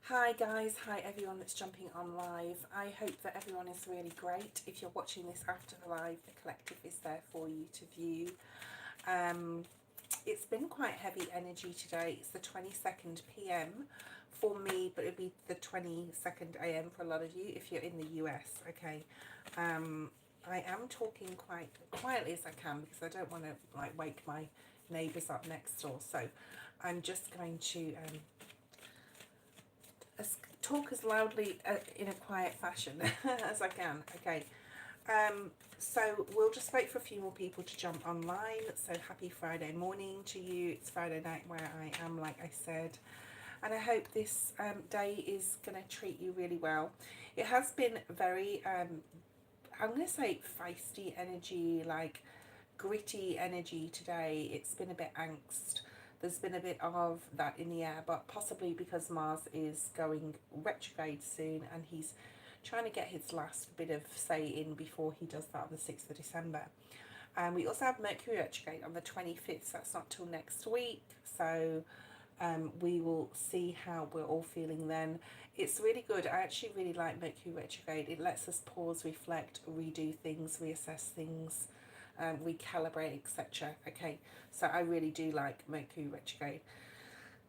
Hi guys, hi everyone that's jumping on live. I hope that everyone is really great. If you're watching this after the live, the collective is there for you to view. It's been quite heavy energy today. It's the 22nd p.m. for me, but it'll be the 22nd a.m. for a lot of you if you're in the US, okay? I am talking quite quietly as I can because I don't want to like wake my neighbours up next door. So I'm just going to talk as loudly in a quiet fashion as I can. Okay, so we'll just wait for a few more people to jump online. So happy Friday morning to you. It's Friday night where I am, like I said, and I hope this day is going to treat you really well. It has been very I'm going to say feisty energy, like gritty energy today. It's been a bit angst. There's been a bit of that in the air, but possibly because Mars is going retrograde soon and he's trying to get his last bit of say in before he does that on the 6th of December. And we also have Mercury retrograde on the 25th, so that's not till next week. So we will see how we're all feeling then. It's really good. I actually really like Mercury retrograde. It lets us pause, reflect, redo things, reassess things, recalibrate, etc. Okay, so I really do like Mercury retrograde,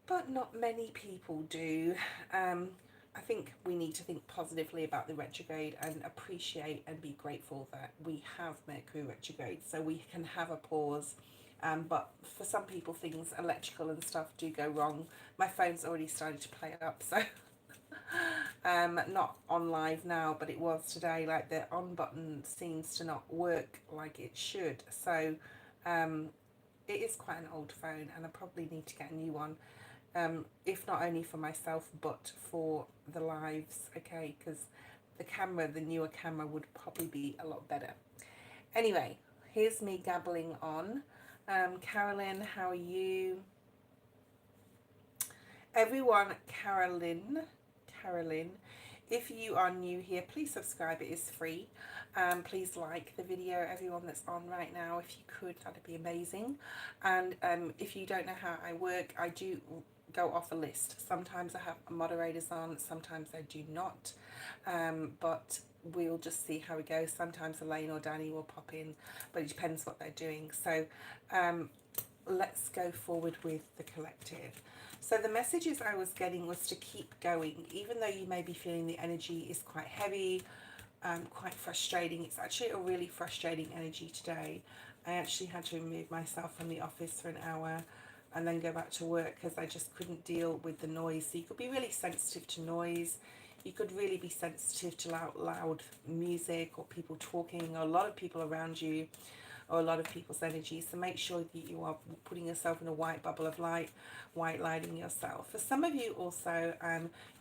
but not many people do. I think we need to think positively about the retrograde and appreciate and be grateful that we have Mercury retrograde so we can have a pause. But for some people, things electrical and stuff do go wrong. My phone's already started to play up, so not on live now, but it was today. Like the on button seems to not work like it should. So it is quite an old phone, and I probably need to get a new one. If not only for myself, but for the lives, okay? Because the camera, the newer camera, would probably be a lot better. Anyway, here's me gabbling on. Carolyn, how are you? Everyone, Carolyn, if you are new here, please subscribe. It is free. Please like the video, everyone that's on right now. If you could, that'd be amazing. And if you don't know how I work, I do go off a list. Sometimes I have moderators on, sometimes I do not. But we'll just see how it goes. Sometimes Elaine or Danny will pop in, but it depends what they're doing. So let's go forward with the collective. So the messages I was getting was to keep going, even though you may be feeling the energy is quite heavy, quite frustrating. It's actually a really frustrating energy today. I actually had to remove myself from the office for an hour and then go back to work because I just couldn't deal with the noise. So you could be really sensitive to noise. You could really be sensitive to loud music or people talking or a lot of people around you or a lot of people's energy. So make sure that you are putting yourself in a white bubble of light, white lighting yourself. For some of you also,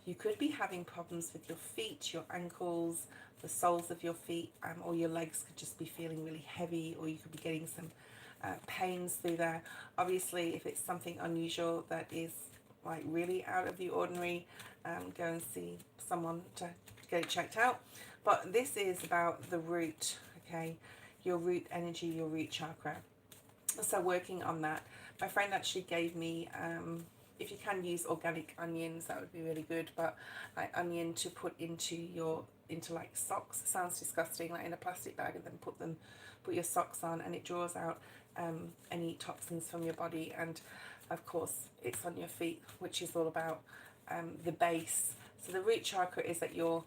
you could be having problems with your feet, your ankles, the soles of your feet, or your legs could just be feeling really heavy, or you could be getting some pains through there. Obviously, if it's something unusual that is like really out of the ordinary, go and see someone to get it checked out. But this is about the root, okay? Your root energy, your root chakra. So working on that. My friend actually gave me, if you can use organic onions, that would be really good, but like onion to put into like socks. It sounds disgusting, like in a plastic bag, and then put your socks on, and it draws out any toxins from your body. And of course it's on your feet, which is all about the base. So the root chakra is at your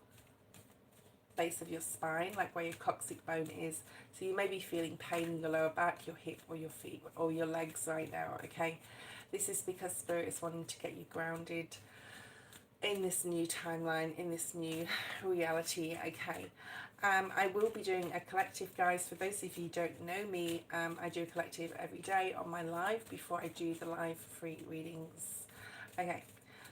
base of your spine, like where your coccyx bone is. So you may be feeling pain in your lower back, your hip, or your feet, or your legs right now, okay? This is because Spirit is wanting to get you grounded in this new timeline, in this new reality, okay? I will be doing a collective, guys. For those of you who don't know me, I do a collective every day on my live before I do the live free readings. Okay,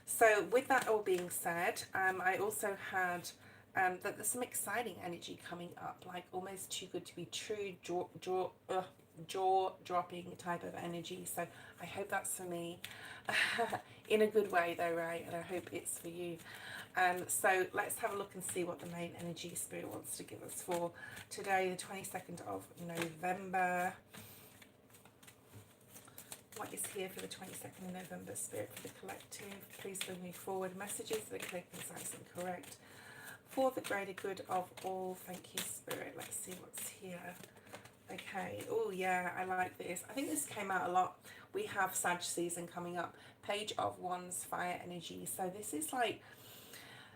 so with that all being said, I also had that there's some exciting energy coming up, like almost too good to be true, jaw-dropping type of energy. So I hope that's for me, in a good way though, right? And I hope it's for you. So let's have a look and see what the main energy Spirit wants to give us for today, the 22nd of November What is here for the 22nd of November, Spirit, for the collective? Please bring me forward messages that are clear, concise and correct for the greater good of all. Thank you, Spirit. Let's see what's here. Okay. Oh, yeah, I like this. I think this came out a lot. We have Sag season coming up. Page of Wands, fire energy. So this is like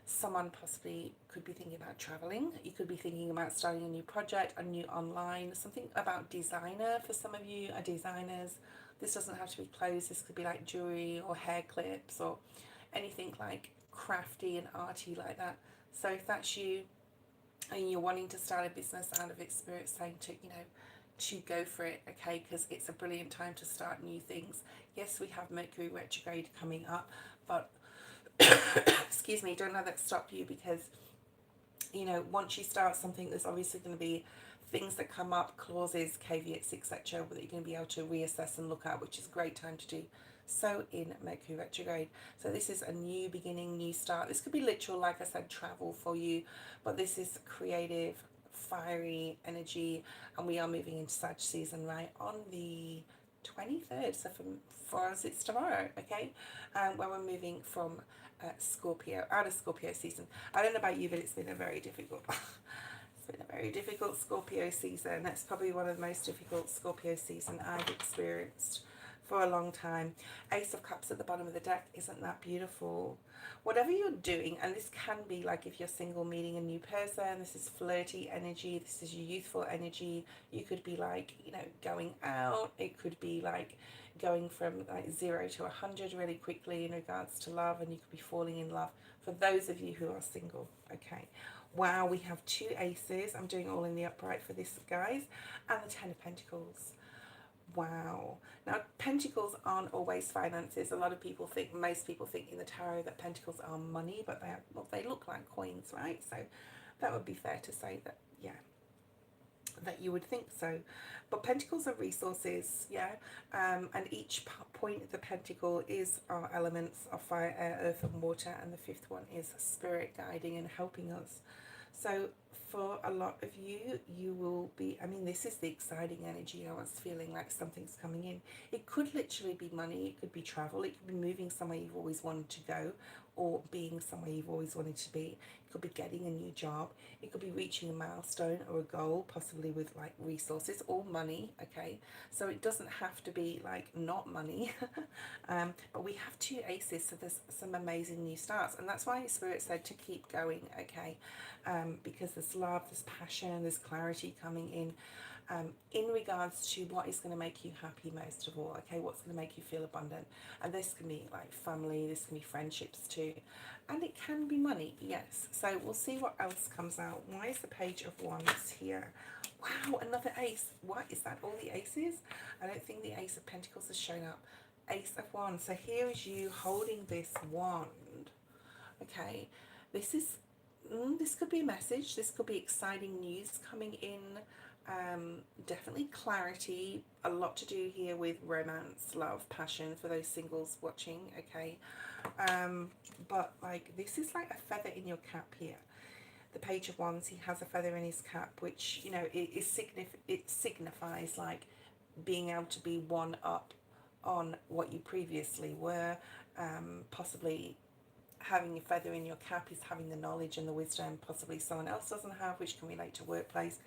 someone possibly could be thinking about traveling. You could be thinking about starting a new project, a new online, something about designer. For some of you are designers. This doesn't have to be clothes. This could be like jewelry or hair clips or anything like crafty and arty like that. So if that's you and you're wanting to start a business out of it, Spirit saying to, you know, to go for it, okay, because it's a brilliant time to start new things. Yes, we have Mercury retrograde coming up, but excuse me, don't let that stop you, because, you know, once you start something, there's obviously going to be things that come up, clauses, caveats, etc., that you're going to be able to reassess and look at, which is a great time to do so in Mercury retrograde. So this is a new beginning, new start. This could be literal, like I said, travel for you, but this is creative, fiery energy, and we are moving into Sag season, right, on the 23rd. So for us it's tomorrow, okay, when we're moving from Scorpio, out of Scorpio season. I don't know about you, but it's been a very difficult it's been a very difficult Scorpio season. That's probably one of the most difficult Scorpio season I've experienced for a long time. Ace of Cups at the bottom of the deck. Isn't that beautiful? Whatever you're doing, and this can be like if you're single, meeting a new person, this is flirty energy, this is your youthful energy. You could be like, you know, going out. It could be like going from like 0 to 100 really quickly in regards to love, and you could be falling in love for those of you who are single, okay. Wow, we have 2 aces. I'm doing all in the upright for this, guys, and the 10 of Pentacles. Wow. Now, pentacles aren't always finances. A lot of people think, most people think in the tarot that pentacles are money, but they look like coins, right? So that would be fair to say that, yeah, that you would think so. But pentacles are resources, yeah, and each point of the pentacle is our elements of fire, air, earth and water, and the 5th one is spirit guiding and helping us. So for a lot of you, you will be, I mean, this is the exciting energy. I was feeling like something's coming in. It could literally be money, it could be travel, it could be moving somewhere you've always wanted to go, or being somewhere you've always wanted to be. It could be getting a new job, it could be reaching a milestone or a goal, possibly with like resources or money, okay? So it doesn't have to be like not money, but we have 2 aces, so there's some amazing new starts, and that's why Spirit said to keep going, okay? Because there's love, there's passion, there's clarity coming in regards to what is going to make you happy most of all, okay? What's going to make you feel abundant? And this can be like family, this can be friendships too, and it can be money, yes. So we'll see what else comes out. Why is the Page of Wands here? Wow, another ace. What is that? All the aces? I don't think the Ace of Pentacles has shown up. Ace of Wands. So here is you holding this wand, okay? This is this could be a message, this could be exciting news coming in, definitely clarity, a lot to do here with romance, love, passion for those singles watching, okay, but like this is like a feather in your cap here. The Page of Wands, he has a feather in his cap, which, you know, it signifies like being able to be one up on what you previously were, possibly having a feather in your cap is having the knowledge and the wisdom possibly someone else doesn't have, which can relate to workplace.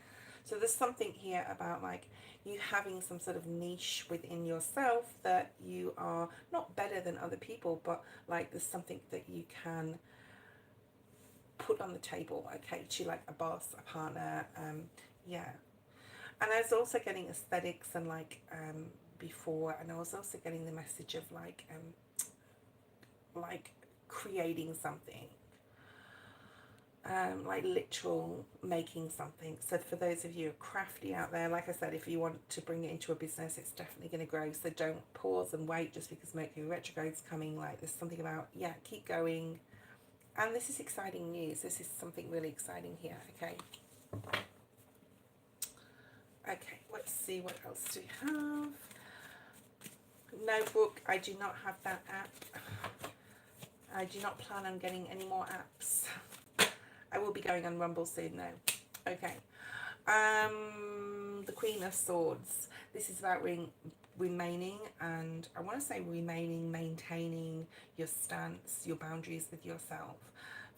So there's something here about like you having some sort of niche within yourself that you are not better than other people, but like there's something that you can put on the table, okay, to like a boss, a partner, yeah. And I was also getting aesthetics and like before, and I was also getting the message of like creating something, like literal making something. So for those of you who are crafty out there, like I said, if you want to bring it into a business, it's definitely going to grow. So don't pause and wait just because Mercury retrograde's coming. Like there's something about, yeah, keep going. And this is exciting news. This is something really exciting here, okay? Okay, let's see what else do we have. Notebook, I do not have that app. I do not plan on getting any more apps. I will be going on Rumble soon though. Okay. The Queen of Swords. This is about remaining, and I want to say remaining, maintaining your stance, your boundaries with yourself.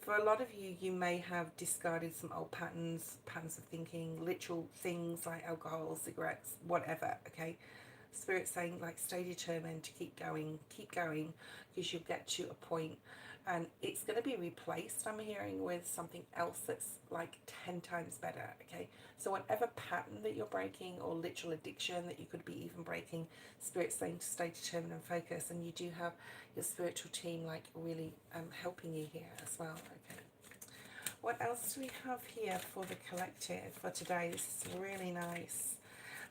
For a lot of you, you may have discarded some old patterns of thinking, literal things like alcohol, cigarettes, whatever, okay? Spirit saying, like, stay determined to keep going, because you'll get to a point and it's going to be replaced, I'm hearing, with something else that's like 10 times better, okay? So whatever pattern that you're breaking, or literal addiction that you could be even breaking, Spirit's saying to stay determined and focus, and you do have your spiritual team like really helping you here as well, okay? What else do we have here for the collective for today? This is really nice.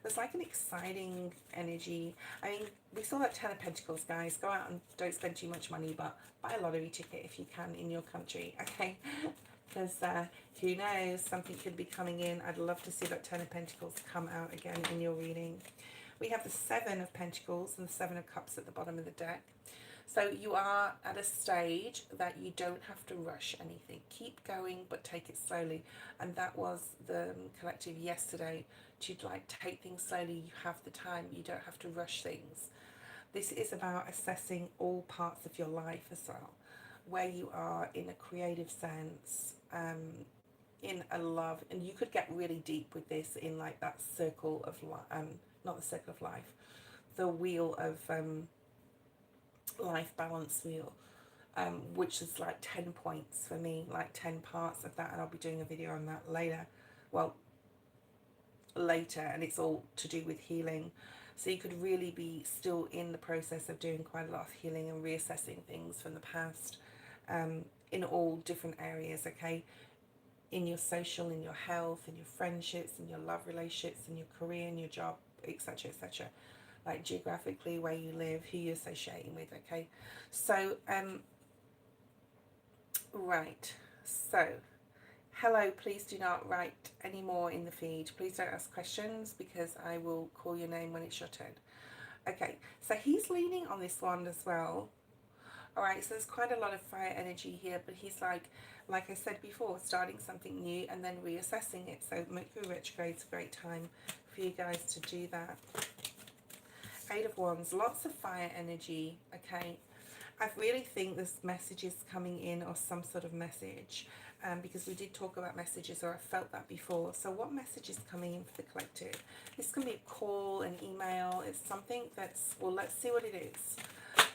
There's like an exciting energy. I mean, we saw that 10 of Pentacles, guys. Go out and don't spend too much money, but buy a lottery ticket if you can in your country, okay? Because who knows, something could be coming in. I'd love to see that 10 of Pentacles come out again in your reading. We have the 7 of Pentacles and the 7 of Cups at the bottom of the deck. So you are at a stage that you don't have to rush anything. Keep going, but take it slowly. And that was the collective yesterday, to like take things slowly. You have the time. You don't have to rush things. This is about assessing all parts of your life as well, where you are in a creative sense, in a love, and you could get really deep with this in like that circle of life, not the circle of life, the wheel of life balance wheel, which is like 10 points for me, like 10 parts of that, and I'll be doing a video on that later, and it's all to do with healing. So you could really be still in the process of doing quite a lot of healing and reassessing things from the past, in all different areas, okay? In your social, in your health, in your friendships, in your love relationships, in your career, in your job, etc., etc., like geographically where you live, who you're associating with, okay? So right, so hello, please do not write any more in the feed. Please don't ask questions, because I will call your name when it's your turn. Okay, so he's leaning on this wand as well. All right, so there's quite a lot of fire energy here, but he's like I said before, starting something new and then reassessing it. So Mercury retrograde is a great time for you guys to do that. 8 of Wands, lots of fire energy, okay? I really think this message is coming in, or some sort of message, because we did talk about messages, or I felt that before. So what message is coming in for the collective? This can be a call, an email, it's something that's, well, let's see what it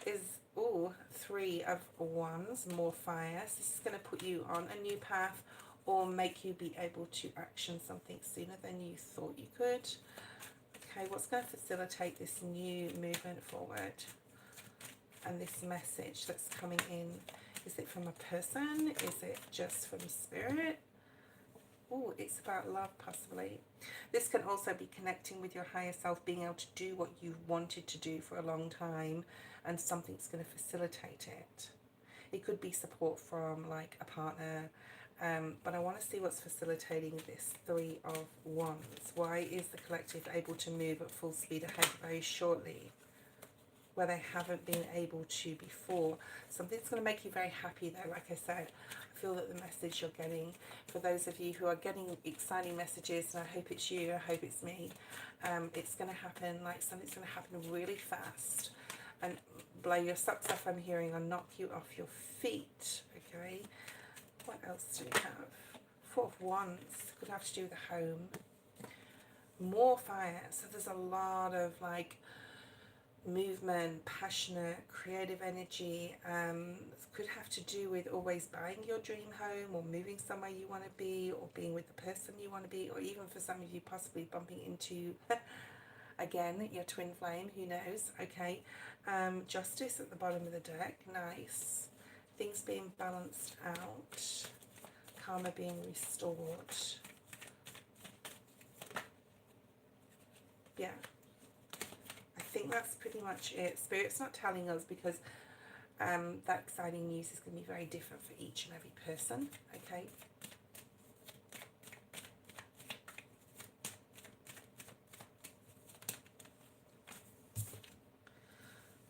is. Ooh, 3 of Wands, more fire. So this is going to put you on a new path, or make you be able to action something sooner than you thought you could. Okay, what's going to facilitate this new movement forward? And this message that's coming in, is it from a person? Is it just from spirit? Oh, it's about love, possibly. This can also be connecting with your higher self, being able to do what you've wanted to do for a long time, and something's going to facilitate it. It could be support from like a partner, but I want to see what's facilitating this 3 of Wands. Why is the collective able to move at full speed ahead very shortly, where they haven't been able to before? Something's going to make you very happy though. Like I said, I feel that the message you're getting, for those of you who are getting exciting messages, and I hope it's you, I hope it's me, it's going to happen, like something's going to happen really fast and blow your socks off, I'm hearing, or knock you off your feet, okay? What else do we have? 4 of Wands, could have to do with the home. More fire, so there's a lot of like movement, passionate, creative energy. Could have to do with always buying your dream home, or moving somewhere you want to be, or being with the person you want to be, or even for some of you possibly bumping into again your twin flame, who knows, okay? Justice at the bottom of the deck, nice. Things being balanced out, karma being restored. Yeah, I think that's pretty much it. Spirit's not telling us, because that exciting news is going to be very different for each and every person, okay?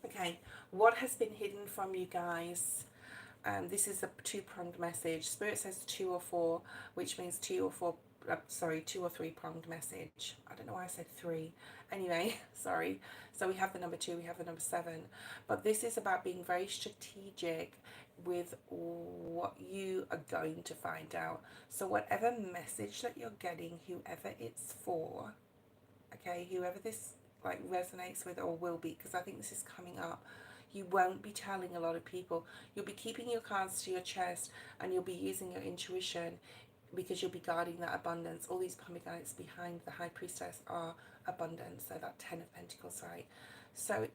Okay, what has been hidden from you guys? This is a 2-pronged message. Spirit says 2 or 4, which means 2 or 4 sorry, 2 or 3 pronged message. I don't know why I said 3. Anyway, sorry. So we have the number 2, we have the number 7. But this is about being very strategic with what you are going to find out. So whatever message that you're getting, whoever it's for, okay, whoever this like resonates with or will be, because I think this is coming up, you won't be telling a lot of people. You'll be keeping your cards to your chest, and you'll be using your intuition, because you'll be guarding that abundance. All these pomegranates behind the High Priestess are abundance, so that 10 of Pentacles, right? So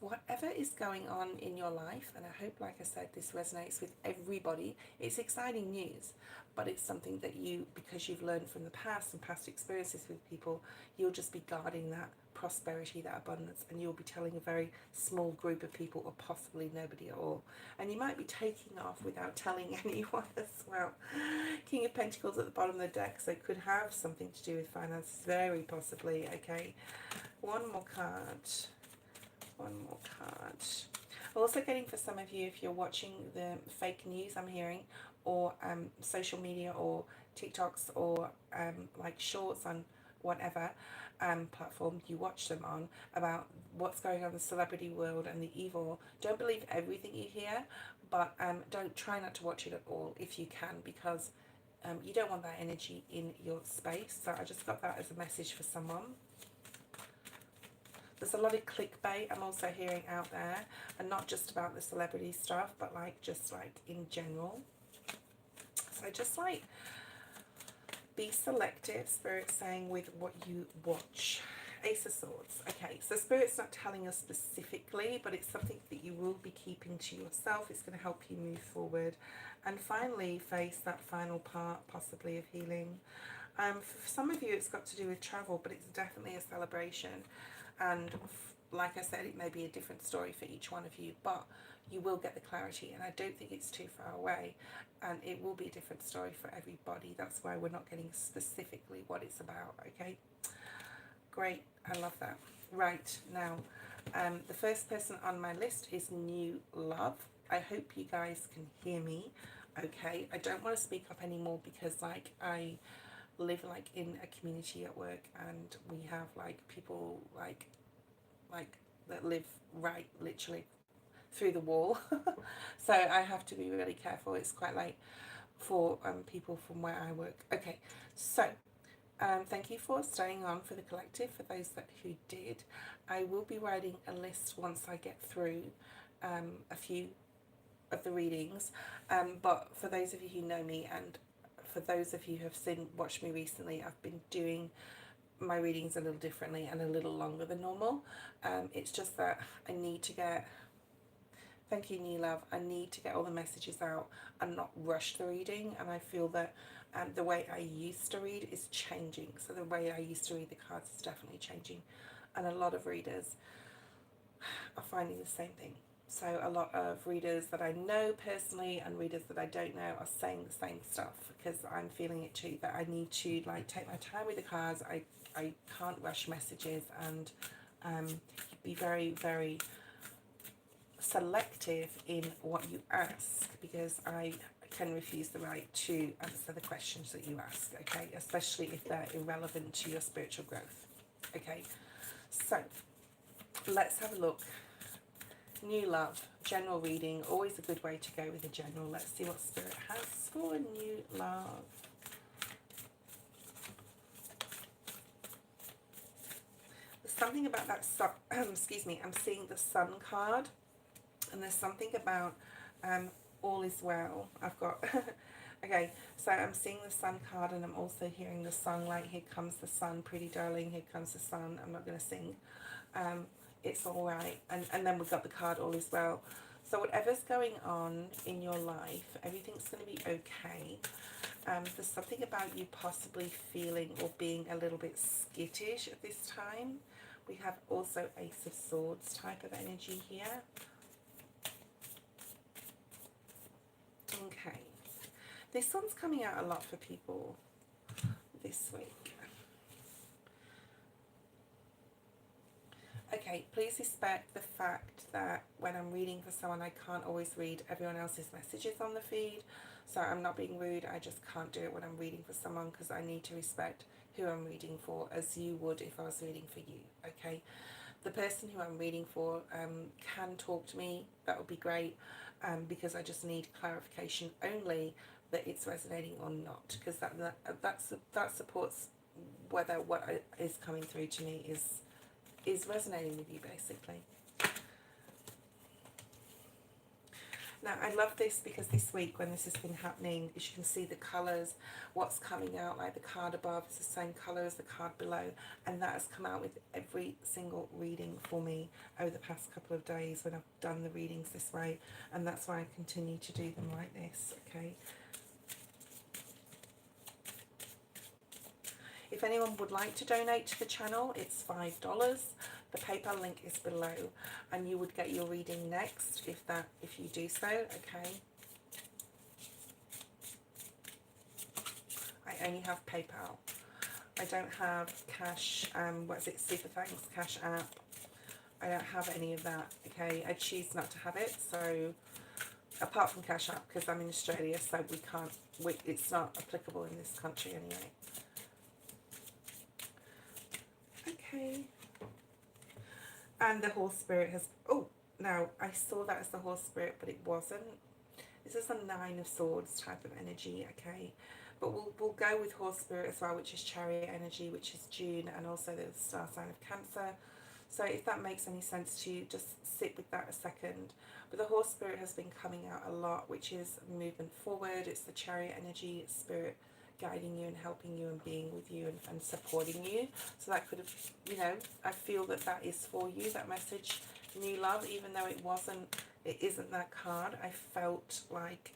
whatever is going on in your life, and I hope, like I said, this resonates with everybody. It's exciting news, but it's something that you, because you've learned from the past and past experiences with people, you'll just be guarding that prosperity, that abundance, and you'll be telling a very small group of people, or possibly nobody at all. And you might be taking off without telling anyone as well. King of Pentacles at the bottom of the deck, so it could have something to do with finances, very possibly. Okay, one more card. One more card. Also getting for some of you, if you're watching the fake news I'm hearing, or social media or TikToks, or like shorts on whatever platform you watch them on, about what's going on in the celebrity world and the evil. Don't believe everything you hear, but don't try not to watch it at all if you can, because you don't want that energy in your space. So I just got that as a message for someone. There's a lot of clickbait I'm also hearing out there, and not just about the celebrity stuff, but like just like in general. So just like be selective, Spirit's saying, with what you watch. Ace of Swords. Okay, so Spirit's not telling us specifically, but it's something that you will be keeping to yourself. It's going to help you move forward and finally face that final part, possibly, of healing. For some of you, it's got to do with travel, but it's definitely a celebration. And like I said, it may be a different story for each one of you, but you will get the clarity, and I don't think it's too far away, and it will be a different story for everybody. That's why we're not getting specifically what it's about. Okay, great, I love that. Right, now the first person on my list is New Love. I hope you guys can hear me okay. I don't want to speak up anymore, because like I live like in a community at work, and we have like people like that live right literally through the wall. So I have to be really careful. It's quite late for people from where I work. Okay, so thank you for staying on for the collective. For those who did, I will be writing a list once I get through a few of the readings, but for those of you who know me, and for those of you who have watched me recently, I've been doing my readings a little differently and a little longer than normal. It's just that I need to get, thank you New Love, I need to get all the messages out and not rush the reading. And I feel that the way I used to read is changing. So the way I used to read the cards is definitely changing, and a lot of readers are finding the same thing. So a lot of readers that I know personally and readers that I don't know are saying the same stuff, because I'm feeling it too, that I need to like take my time with the cards. I can't rush messages, and be very, very selective in what you ask, because I can refuse the right to answer the questions that you ask, okay, especially if they're irrelevant to your spiritual growth. Okay, so let's have a look. New Love, general reading, always a good way to go with a general. Let's see what Spirit has for New Love. There's something about that sun, excuse me, I'm seeing the Sun card, and there's something about all is well. I've got, okay, so I'm seeing the Sun card, and I'm also hearing the song, like, here comes the sun, pretty darling, here comes the sun. I'm not going to sing. It's all right. And then we've got the card, all is well. So whatever's going on in your life, everything's going to be okay. There's something about you possibly feeling or being a little bit skittish at this time. We have also Ace of Swords type of energy here. Okay. This one's coming out a lot for people this week. Okay, Okay, please respect the fact that when I'm reading for someone, I can't always read everyone else's messages on the feed. So I'm not being rude, I just can't do it when I'm reading for someone, because I need to respect who I'm reading for, as you would if I was reading for you, okay? The person who I'm reading for can talk to me, that would be great, because I just need clarification only that it's resonating or not, because that supports whether what is coming through to me is resonating with you, basically. Now, I love this because this week when this has been happening, as you can see the colours, what's coming out, like the card above is the same colour as the card below, and that has come out with every single reading for me over the past couple of days when I've done the readings this way, and that's why I continue to do them like this, okay? If anyone would like to donate to the channel, it's $5. The PayPal link is below, and you would get your reading next if you do so, okay? I only have PayPal. I don't have Cash, Super Thanks, Cash App. I don't have any of that, okay? I choose not to have it, so apart from Cash App, because I'm in Australia, so it's not applicable in this country anyway. Okay. And the horse spirit has, oh, now I saw that as the horse spirit, but it wasn't. This is a 9 of Swords type of energy, okay? But we'll go with horse spirit as well, which is chariot energy, which is June, and also the star sign of Cancer. So if that makes any sense to you, just sit with that a second. But the horse spirit has been coming out a lot, which is movement forward. It's the chariot energy, it's spirit guiding you and helping you and being with you and supporting you. So that could have, you know, I feel that is for you, that message, new love, even though it isn't that card. I felt like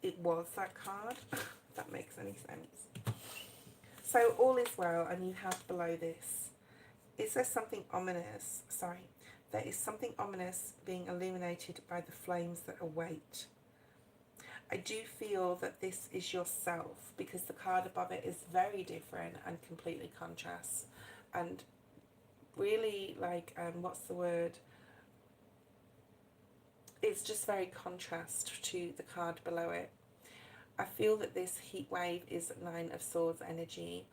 it was that card, if that makes any sense. So all is well, and you have below this, it says something ominous, there is something ominous being illuminated by the flames that await. I do feel that this is yourself, because the card above it is very different and completely contrasts, and really like, what's the word? It's just very contrast to the card below it. I feel that this heat wave is 9 of Swords energy.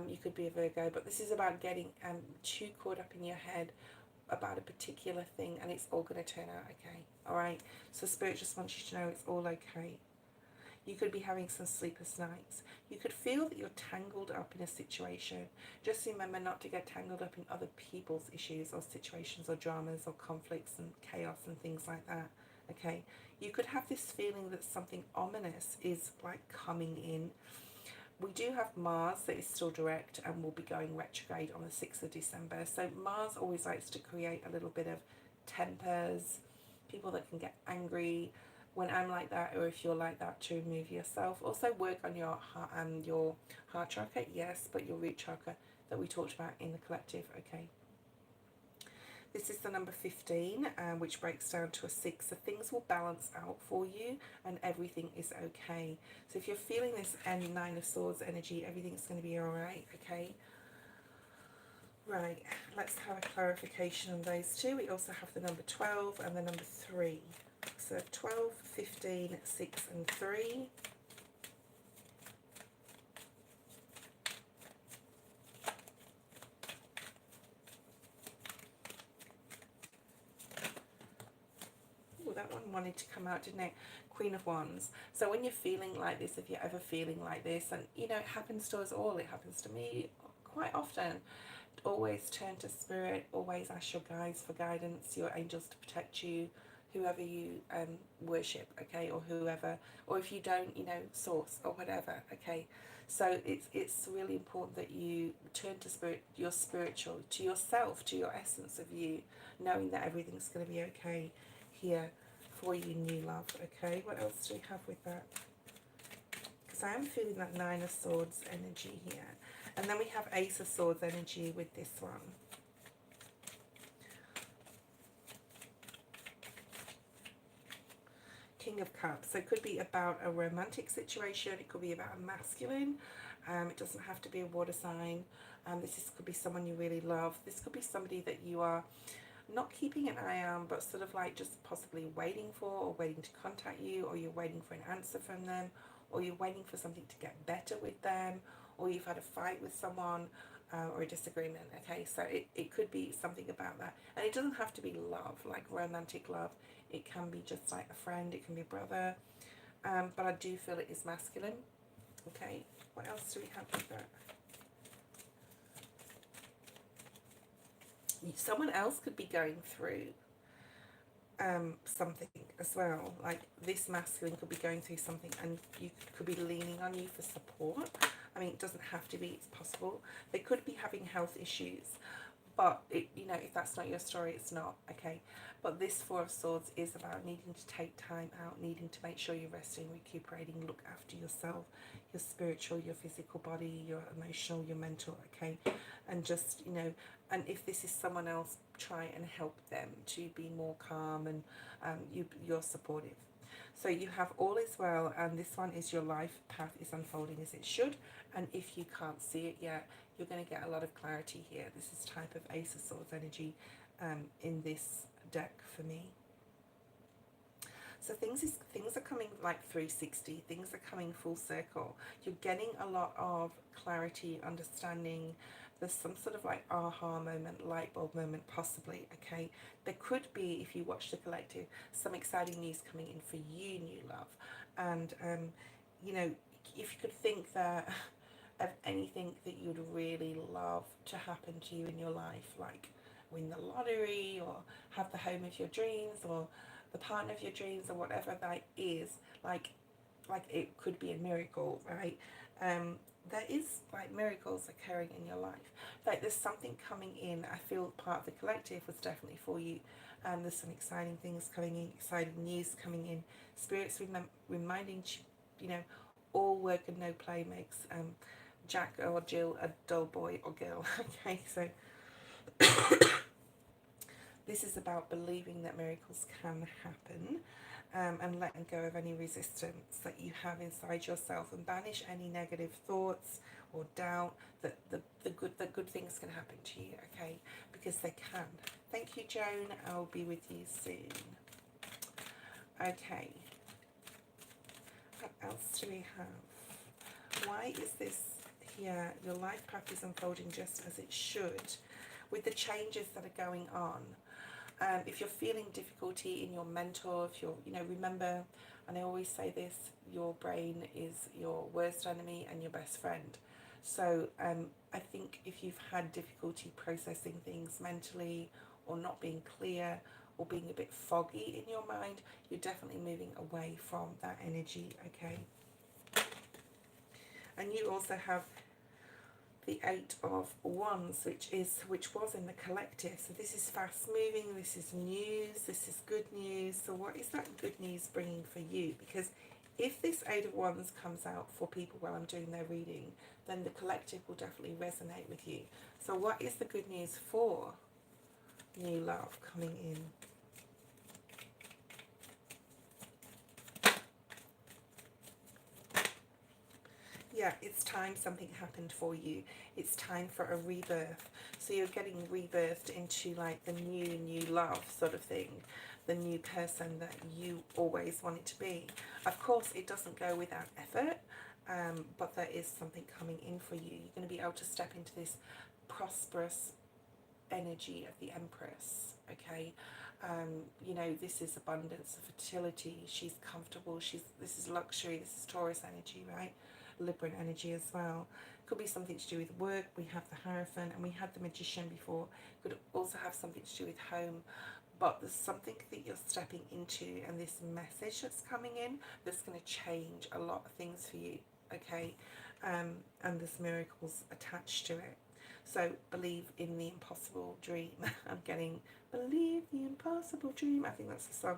You could be a Virgo, but this is about getting too caught up in your head about a particular thing, and it's all going to turn out okay. All right, so Spirit just wants you to know it's all okay. You could be having some sleepless nights. You could feel that you're tangled up in a situation. Just remember not to get tangled up in other people's issues or situations or dramas or conflicts and chaos and things like that, okay? You could have this feeling that something ominous is like coming in. We do have Mars that is still direct and will be going retrograde on the 6th of December. So Mars always likes to create a little bit of tempers, people that can get angry. When I'm like that, or if you're like that, to remove yourself. Also work on your heart chakra, yes, but your root chakra that we talked about in the collective, okay? This is the number 15, which breaks down to a 6. So things will balance out for you and everything is okay. So if you're feeling this 9 of Swords energy, everything's going to be all right, okay? Right, let's have a clarification on those two. We also have the number 12 and the number 3. So 12, 15, 6 and 3. That one wanted to come out, didn't it? Queen of Wands. So when you're feeling like this, if you're ever feeling like this, and you know, it happens to us all, it happens to me quite often, always turn to Spirit, always ask your guides for guidance, your angels to protect you, whoever you worship, okay, or whoever, or if you don't, you know, Source or whatever, okay. So it's really important that you turn to Spirit, your spiritual, to yourself, to your essence of you, knowing that everything's going to be okay here for you, new love, okay? What else do we have with that? Because I am feeling that 9 of Swords energy here. And then we have Ace of Swords energy with this one. King of Cups. So it could be about a romantic situation. It could be about a masculine. It doesn't have to be a water sign. Could be someone you really love. This could be somebody that you are not keeping an eye on, but sort of like just possibly waiting for, or waiting to contact you, or you're waiting for an answer from them, or you're waiting for something to get better with them, or you've had a fight with someone, or a disagreement. Okay, so it could be something about that. And it doesn't have to be love, like romantic love. It can be just like a friend, it can be a brother. But I do feel it is masculine. Okay, what else do we have with that? Someone else could be going through something as well. Like this masculine could be going through something, and you could be leaning on you for support. I mean, it doesn't have to be, it's possible. They could be having health issues, but if that's not your story, it's not. Okay, but this Four of Swords is about needing to take time out, needing to make sure you're resting, recuperating, look after yourself, your spiritual, your physical body, your emotional, your mental. Okay, and just and if this is someone else, try and help them to be more calm, and you're supportive. So you have all is well, and this one is your life path is unfolding as it should. And if you can't see it yet, you're going to get a lot of clarity here. This is type of Ace of Swords energy in this deck for me. So things are coming like 360. Things are coming full circle. You're getting a lot of clarity, understanding. There's some sort of like aha moment, light bulb moment possibly. Okay, there could be, if you watch the collective, some exciting news coming in for you, new love. And if you could think that of anything that you'd really love to happen to you in your life, like win the lottery, or have the home of your dreams, or the partner of your dreams, or whatever that is, like it could be a miracle, right? There is like miracles occurring in your life. Like there's something coming in. I feel part of the collective was definitely for you. There's some exciting things coming in, exciting news coming in. Spirits reminding you, all work and no play makes Jack or Jill a dull boy or girl. Okay, so this is about believing that miracles can happen, and letting go of any resistance that you have inside yourself, and banish any negative thoughts or doubt that the good things can happen to you. Okay, because they can. Thank you, Joan. I'll be with you soon. Okay, what else do we have? Why is this here? Your life path is unfolding just as it should, with the changes that are going on. If you're feeling difficulty in your mental, if you're, remember, and I always say this, your brain is your worst enemy and your best friend. So I think if you've had difficulty processing things mentally, or not being clear, or being a bit foggy in your mind, you're definitely moving away from that energy, okay? And you also have the Eight of Wands, which was in the collective. So this is fast moving, this is news, this is good news. So what is that good news bringing for you? Because if this Eight of Wands comes out for people while I'm doing their reading, then the collective will definitely resonate with you. So what is the good news for new love coming in? Yeah, it's time something happened for you. It's time for a rebirth. So you're getting rebirthed into like the new love sort of thing, the new person that you always wanted to be. Of course, it doesn't go without effort, but there is something coming in for you. You're going to be able to step into this prosperous energy of the Empress, okay? This is abundance, fertility. She's comfortable. This is luxury. This is Taurus energy, right? Libran energy as well. Could be something to do with work. We have the Hierophant, and we had the Magician before. Could also have something to do with home. But there's something that you're stepping into, and this message that's coming in that's going to change a lot of things for you, okay? And there's miracles attached to it. So believe in the impossible dream. I'm getting believe the impossible dream. I think that's the song.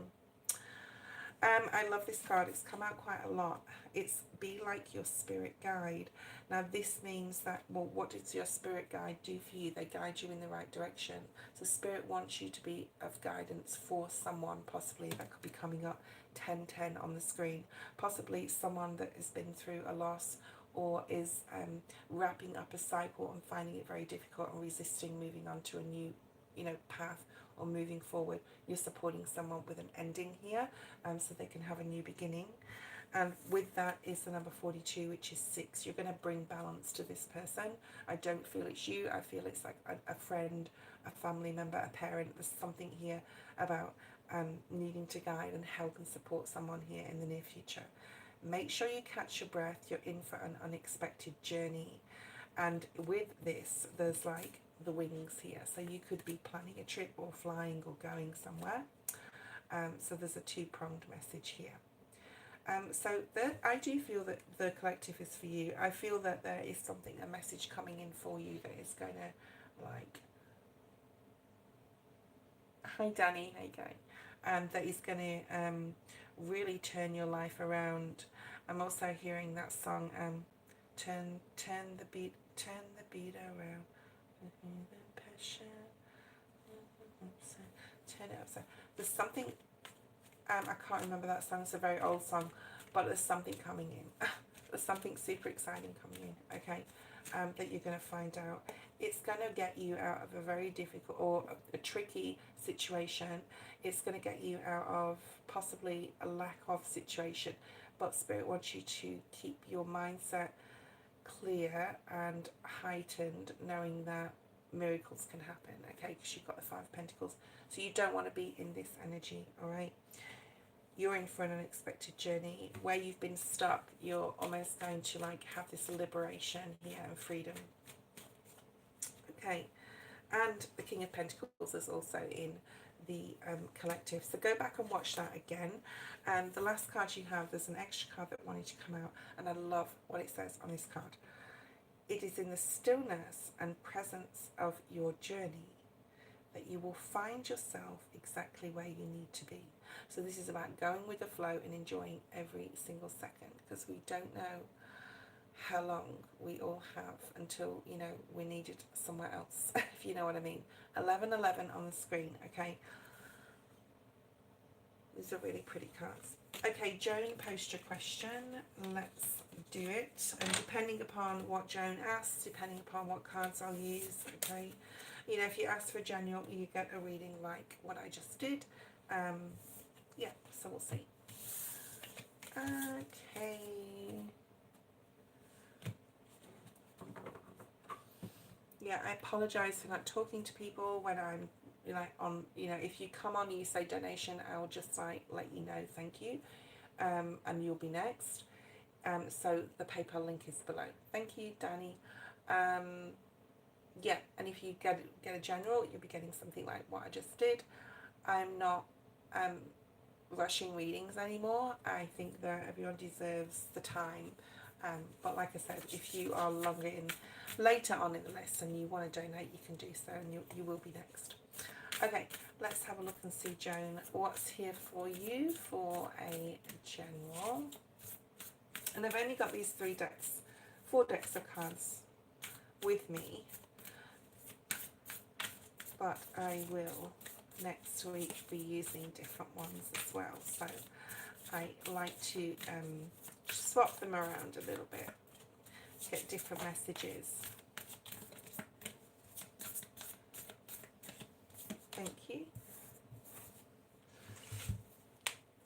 I love this card. It's come out quite a lot. It's be like your spirit guide. Now this means that, well, what does your spirit guide do for you? They guide you in the right direction. So spirit wants you to be of guidance for someone, possibly. That could be coming up 1010 on the screen. Possibly someone that has been through a loss, or is wrapping up a cycle and finding it very difficult and resisting moving on to a new, you know, path or moving forward. You're supporting someone with an ending here, so they can have a new beginning. And with that is the number 42, which is 6. You're going to bring balance to this person. I don't feel it's you. I feel it's like a friend, a family member, a parent. There's something here about needing to guide and help and support someone here in the near future. Make sure you catch your breath. You're in for an unexpected journey. And with this, there's like the wings here. So you could be planning a trip or flying or going somewhere. So there's a two-pronged message here. So I do feel that the collective is for you. I feel that there is something, a message coming in for you that is going to, like, hi Danny, how you going? That is going to really turn your life around. I'm also hearing that song, turn the beat around. Turn it up. So there's something. I can't remember that song. It's a very old song, but there's something coming in. There's something super exciting coming in. Okay, that you're going to find out. It's going to get you out of a very difficult or a tricky situation. It's going to get you out of possibly a lack of situation. But Spirit wants you to keep your mindset clear and heightened, knowing that miracles can happen. Okay, because you've got the 5 of Pentacles. So you don't want to be in this energy. All right. You're in for an unexpected journey. Where you've been stuck, you're almost going to like have this liberation here and freedom. Okay, and the King of Pentacles is also in the collective. So go back and watch that again. And the last card you have, there's an extra card that wanted to come out, and I love what it says on this card. It is in the stillness and presence of your journey that you will find yourself exactly where you need to be. So this is about going with the flow and enjoying every single second, because we don't know how long we all have until, you know, we're needed somewhere else, if you know what I mean. 1111 on the screen, okay? These are really pretty cards. Okay, Joan, post your question. Let's do it. And depending upon what Joan asks, depending upon what cards I'll use, okay? You know, if you ask for January, you get a reading like what I just did. Yeah, so we'll see. Okay. Yeah, I apologize for not talking to people when I'm, you know, on, you know, if you come on and you say donation, I'll just like let you know, thank you. And you'll be next. So the PayPal link is below. Thank you, Danny. Yeah, and if you get a general, you'll be getting something like what I just did. I'm not rushing readings anymore. I think that everyone deserves the time. But like I said, if you are longer in, later on in the list and you want to donate, you can do so, and you will be next. Okay, let's have a look and see, Joan, what's here for you for a general. And I've only got these 4 decks of cards with me, but I will next week be using different ones as well. So I like to swap them around a little bit, get different messages. Thank you.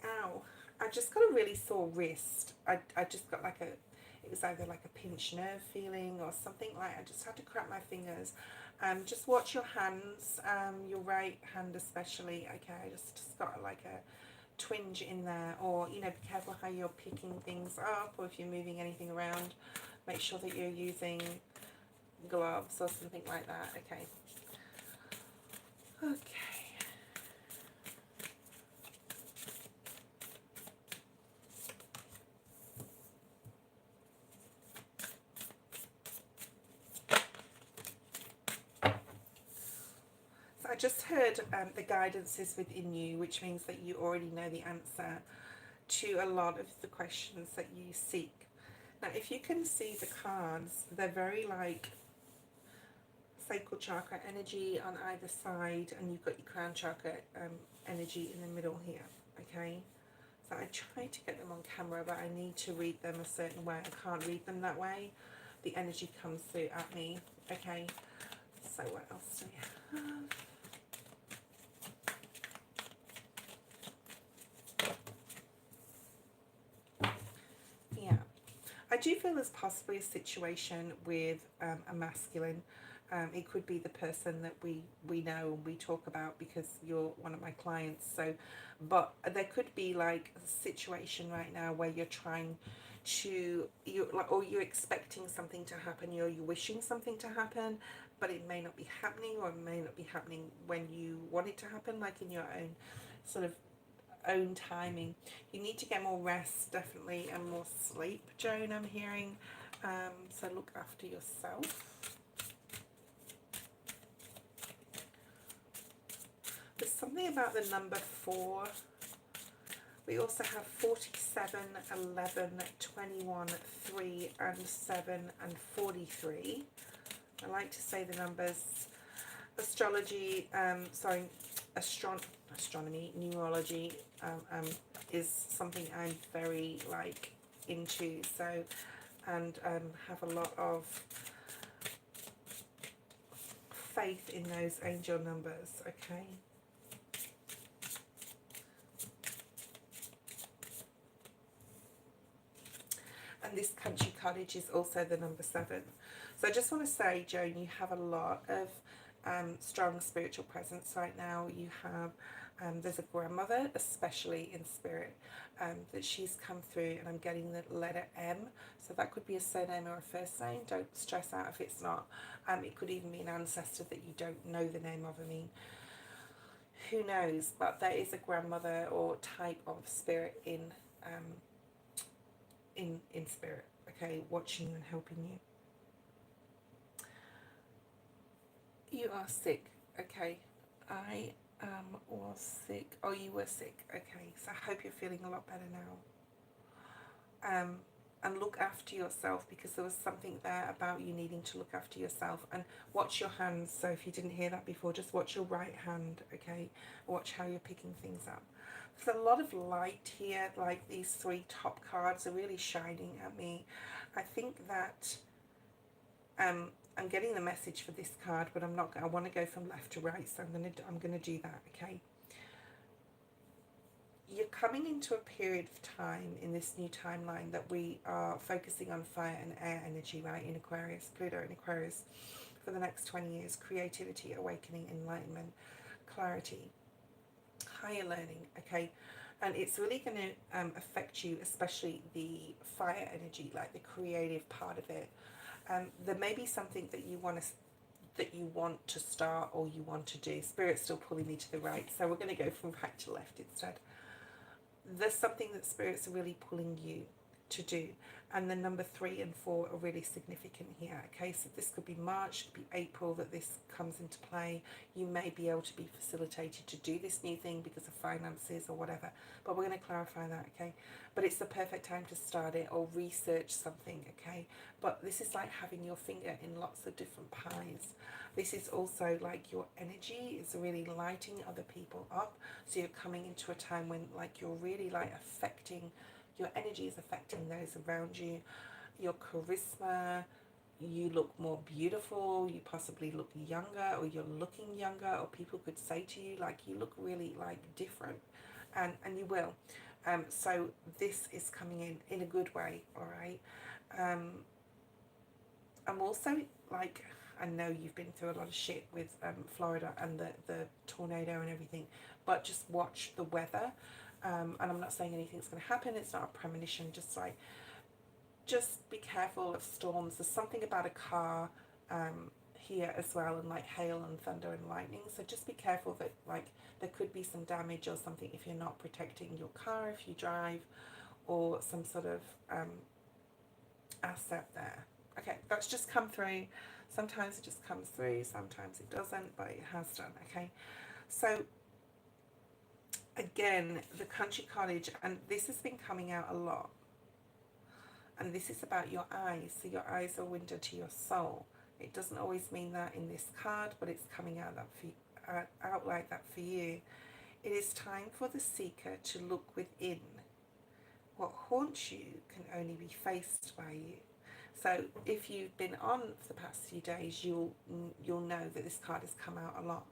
Ow, I just got a really sore wrist. I just got like it was either like a pinched nerve feeling or something, like I just had to crack my fingers. Just watch your hands, your right hand especially. Okay, I just got like a twinge in there, or, you know, be careful how you're picking things up, or if you're moving anything around, make sure that you're using gloves or something like that. Okay. Okay. So I just heard the guidance is within you, which means that you already know the answer to a lot of the questions that you seek. Now, if you can see the cards, they're very like sacral chakra energy on either side, and you've got your crown chakra energy in the middle here. Okay, So I try to get them on camera, but I need to read them a certain way. I can't read them that way. The energy comes through at me. Okay, so what else do we have? Yeah, I do feel there's possibly a situation with a masculine. It could be the person that we know and we talk about because you're one of my clients. So, but there could be like a situation right now where you're trying to, you like, or you're expecting something to happen, or you're wishing something to happen, but it may not be happening, or it may not be happening when you want it to happen, like in your own sort of own timing. You need to get more rest, definitely, and more sleep, Joan, I'm hearing. So look after yourself. There's something about the number 4. We also have 47, 11, 21, 3, and 7, and 43. I like to say the numbers. Astrology, astronomy, numerology is something I'm very like into. So, and have a lot of faith in those angel numbers. Okay. And this country cottage is also the number 7. So I just want to say, Joan, you have a lot of strong spiritual presence right now. You have, there's a grandmother, especially in spirit, that she's come through, and I'm getting the letter M. So that could be a surname or a first name. Don't stress out if it's not. It could even be an ancestor that you don't know the name of. I mean, who knows? But there is a grandmother or type of spirit in spirit, okay, watching you and helping you. You are sick, okay. I was sick. Oh, you were sick, okay. So I hope you're feeling a lot better now. And look after yourself, because there was something there about you needing to look after yourself. And watch your hands. So if you didn't hear that before, just watch your right hand, okay. Watch how you're picking things up. There's a lot of light here, like these 3 top cards are really shining at me. I think that I'm getting the message for this card, but I want to go from left to right, so I'm gonna do that, okay? You're coming into a period of time in this new timeline that we are focusing on fire and air energy, right, in Aquarius, Pluto in Aquarius, for the next 20 years. Creativity, awakening, enlightenment, clarity, higher learning, okay? And it's really going to affect you, especially the fire energy, like the creative part of it. There may be something that you want to start, or you want to do. Spirit's still pulling me to the right, so we're going to go from right to left instead. There's something that Spirit's really pulling you to do, and the number 3 and 4 are really significant here, okay? So this could be March, could be April that this comes into play. You may be able to be facilitated to do this new thing because of finances or whatever, but we're going to clarify that, okay? But it's the perfect time to start it or research something, okay? But this is like having your finger in lots of different pies. This is also like your energy is really lighting other people up, so you're coming into a time when like you're really like affecting, your energy is affecting those around you. Your charisma, you look more beautiful, you possibly look younger, or you're looking younger, or people could say to you like you look really like different, and you will. So this is coming in a good way, all right? I'm also like, I know you've been through a lot of shit with Florida and the tornado and everything, but just watch the weather. And I'm not saying anything's going to happen, it's not a premonition, just be careful of storms. There's something about a car here as well, and like hail and thunder and lightning, so just be careful that like there could be some damage or something if you're not protecting your car if you drive, or some sort of asset there. Okay, that's just come through. Sometimes it just comes through, sometimes it doesn't, but it has done, okay? So again, the country cottage, and this has been coming out a lot, and this is about your eyes. So your eyes are window to your soul. It doesn't always mean that in this card, but it's coming out out like that for you. It is time for the seeker to look within haunts you can only be faced by you. So if you've been on for the past few days, you'll know that this card has come out a lot.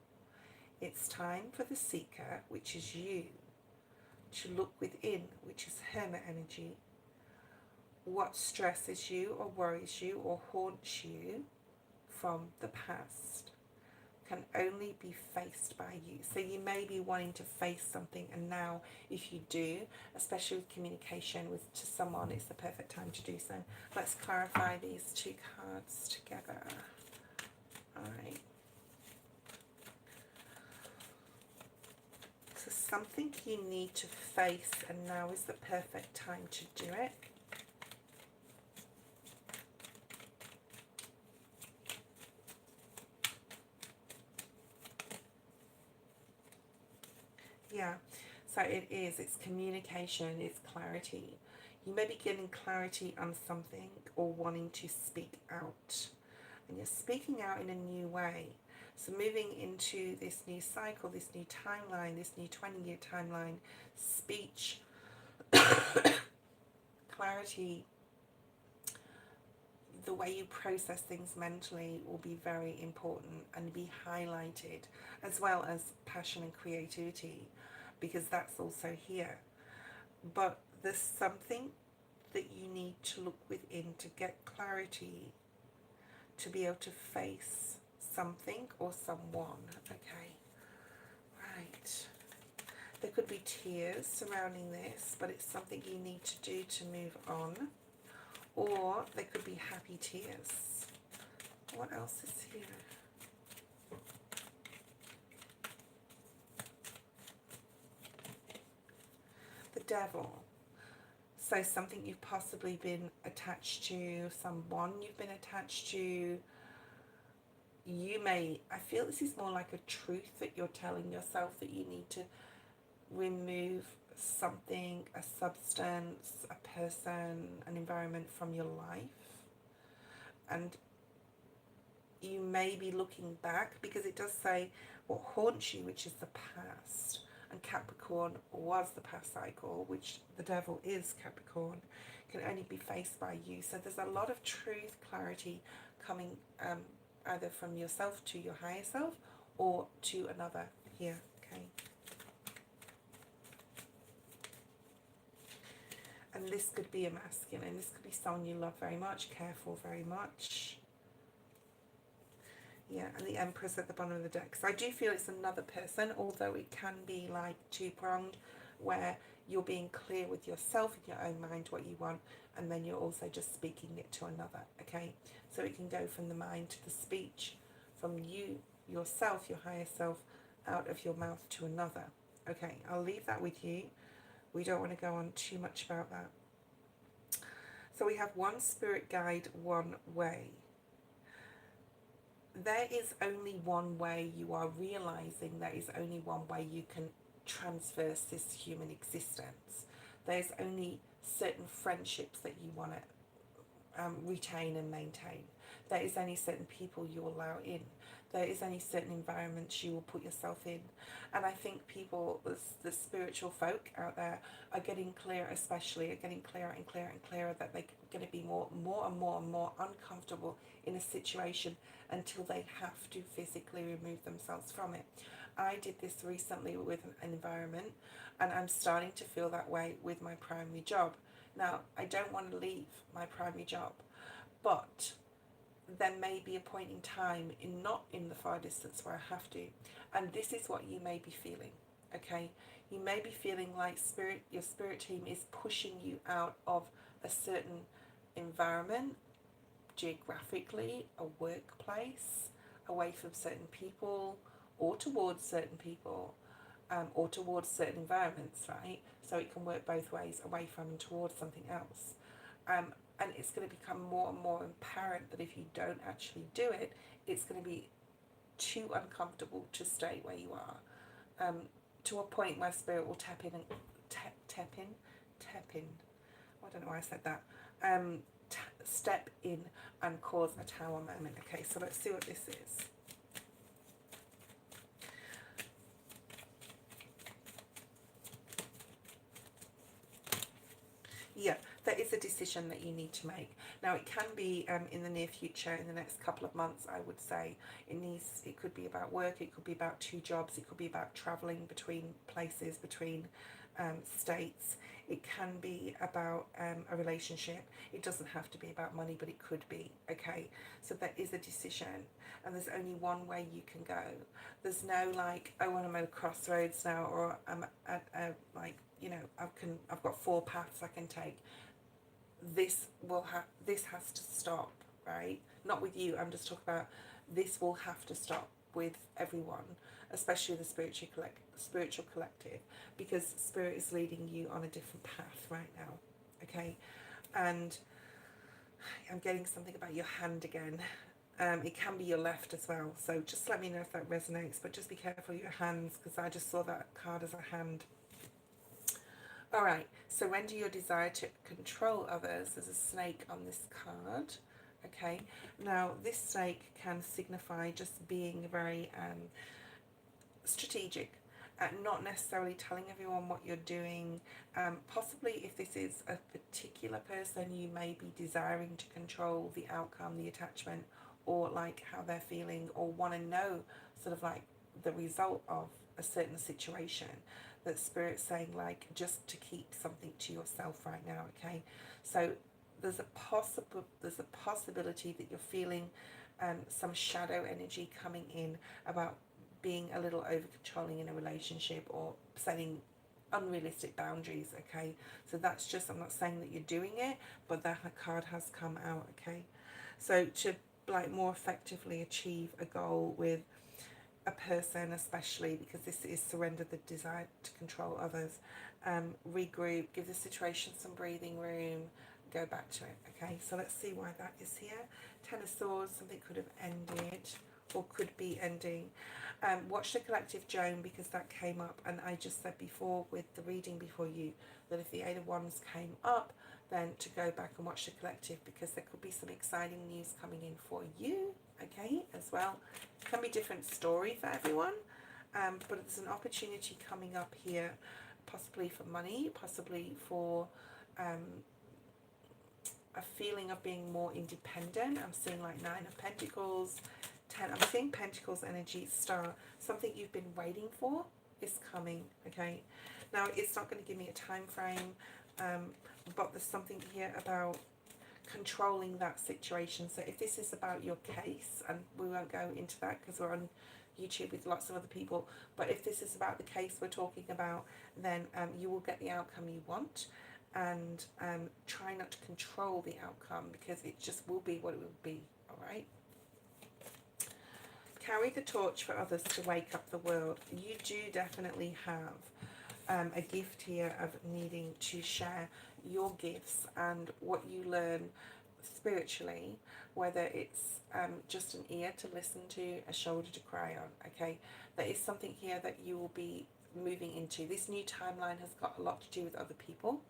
It's time for the seeker, which is you, to look within, which is hermit energy. What stresses you or worries you or haunts you from the past can only be faced by you. So you may be wanting to face something, and now if you do, especially with communication to someone, it's the perfect time to do so. Let's clarify these two cards together. Alright. So something you need to face, and now is the perfect time to do it. Yeah, so it's communication, it's clarity. You may be getting clarity on something or wanting to speak out. And you're speaking out in a new way. So moving into this new cycle, this new timeline, this new 20-year timeline, speech, clarity, the way you process things mentally will be very important and be highlighted, as well as passion and creativity, because that's also here. But there's something that you need to look within to get clarity, to be able to face something or someone. Okay, right. There could be tears surrounding this, but it's something you need to do to move on. Or there could be happy tears. What else is here? The Devil. So something you've possibly been attached to, someone you've been attached to. You may, I feel this is more like a truth that you're telling yourself, that you need to remove something, a substance, a person, an environment from your life. And you may be looking back, because it does say what haunts you, which is the past. And Capricorn was the past cycle, which the Devil is Capricorn, can only be faced by you. So there's a lot of truth, clarity coming either from yourself to your higher self or to another here, okay? And this could be a masculine, this could be someone you love very much, care for very much. Yeah, and the Empress at the bottom of the deck. So I do feel it's another person, although it can be like two-pronged, where you're being clear with yourself in your own mind what you want, and then you're also just speaking it to another, okay? So it can go from the mind to the speech, from you, yourself, your higher self, out of your mouth to another. Okay, I'll leave that with you. We don't want to go on too much about that. So we have one spirit guide, one way. There is only one way. You are realizing there is only one way you can transverse this human existence. There's only certain friendships that you want to retain and maintain. There is only certain people you allow in. There is only certain environments you will put yourself in. And I think people, the spiritual folk out there, are getting clear, especially, are getting clearer and clearer and clearer that they're going to be more and more uncomfortable in a situation until they have to physically remove themselves from it. I did this recently with an environment, and I'm starting to feel that way with my primary job. Now, I don't want to leave my primary job, but there may be a point in time, not in the far distance, where I have to. And this is what you may be feeling, okay? You may be feeling like your spirit team is pushing you out of a certain environment, geographically, a workplace, away from certain people, or towards certain people, or towards certain environments, right? So it can work both ways, away from and towards something else. And it's going to become more and more apparent that if you don't actually do it, it's going to be too uncomfortable to stay where you are, to a point where spirit will tap in and tap in. I don't know why I said that. Step in and cause a tower moment. Okay, so let's see what this is. Yeah, there is a decision that you need to make. Now, it can be in the near future, in the next couple of months, I would say. It could be about work, it could be about 2 jobs, it could be about traveling between places, between states. It can be about a relationship. It doesn't have to be about money, but it could be, okay? So there is a decision, and there's only one way you can go. There's no like, oh, I'm at a crossroads now, or I'm at a, like, you know, I've got 4 paths I can take. This has to stop, right? Not with you. I'm just talking about this will have to stop with everyone, especially the spiritual collective, because spirit is leading you on a different path right now, okay? And I'm getting something about your hand again. It can be your left as well, so just let me know if that resonates, but just be careful of your hands, because I just saw that card as a hand. Alright, surrender your desire to control others. There's a snake on this card. Okay, now this snake can signify just being very strategic, not necessarily telling everyone what you're doing. Possibly if this is a particular person, you may be desiring to control the outcome, the attachment, or like how they're feeling, or want to know sort of like the result of a certain situation. That Spirit's saying, like, just to keep something to yourself right now, okay? So there's a possibility that you're feeling some shadow energy coming in about being a little over controlling in a relationship, or setting unrealistic boundaries, okay? So that's just, I'm not saying that you're doing it, but that card has come out, okay? So to like more effectively achieve a goal with a person, especially because this is surrender the desire to control others, regroup, give the situation some breathing room, go back to it, okay? So let's see why that is here. 10 of Swords, something could have ended or could be ending. Watch the collective, Joan, because that came up, and I just said before with the reading before you that if the 8 of Wands came up, then to go back and watch the collective, because there could be some exciting news coming in for you, okay, as well. It can be different story for everyone, but there's an opportunity coming up here, possibly for money, possibly for a feeling of being more independent. I'm seeing like 9 of Pentacles, 10, I'm seeing Pentacles energy, Star. Something you've been waiting for is coming, okay? Now, it's not going to give me a time frame, but there's something here about controlling that situation. So if this is about your case, and we won't go into that because we're on YouTube with lots of other people, but if this is about the case we're talking about, then you will get the outcome you want, and try not to control the outcome, because it just will be what it will be, all right? Carry the torch for others to wake up the world. You do definitely have a gift here of needing to share your gifts and what you learn spiritually, whether it's just an ear to listen to, a shoulder to cry on, okay? There is something here that you will be moving into. This new timeline has got a lot to do with other people,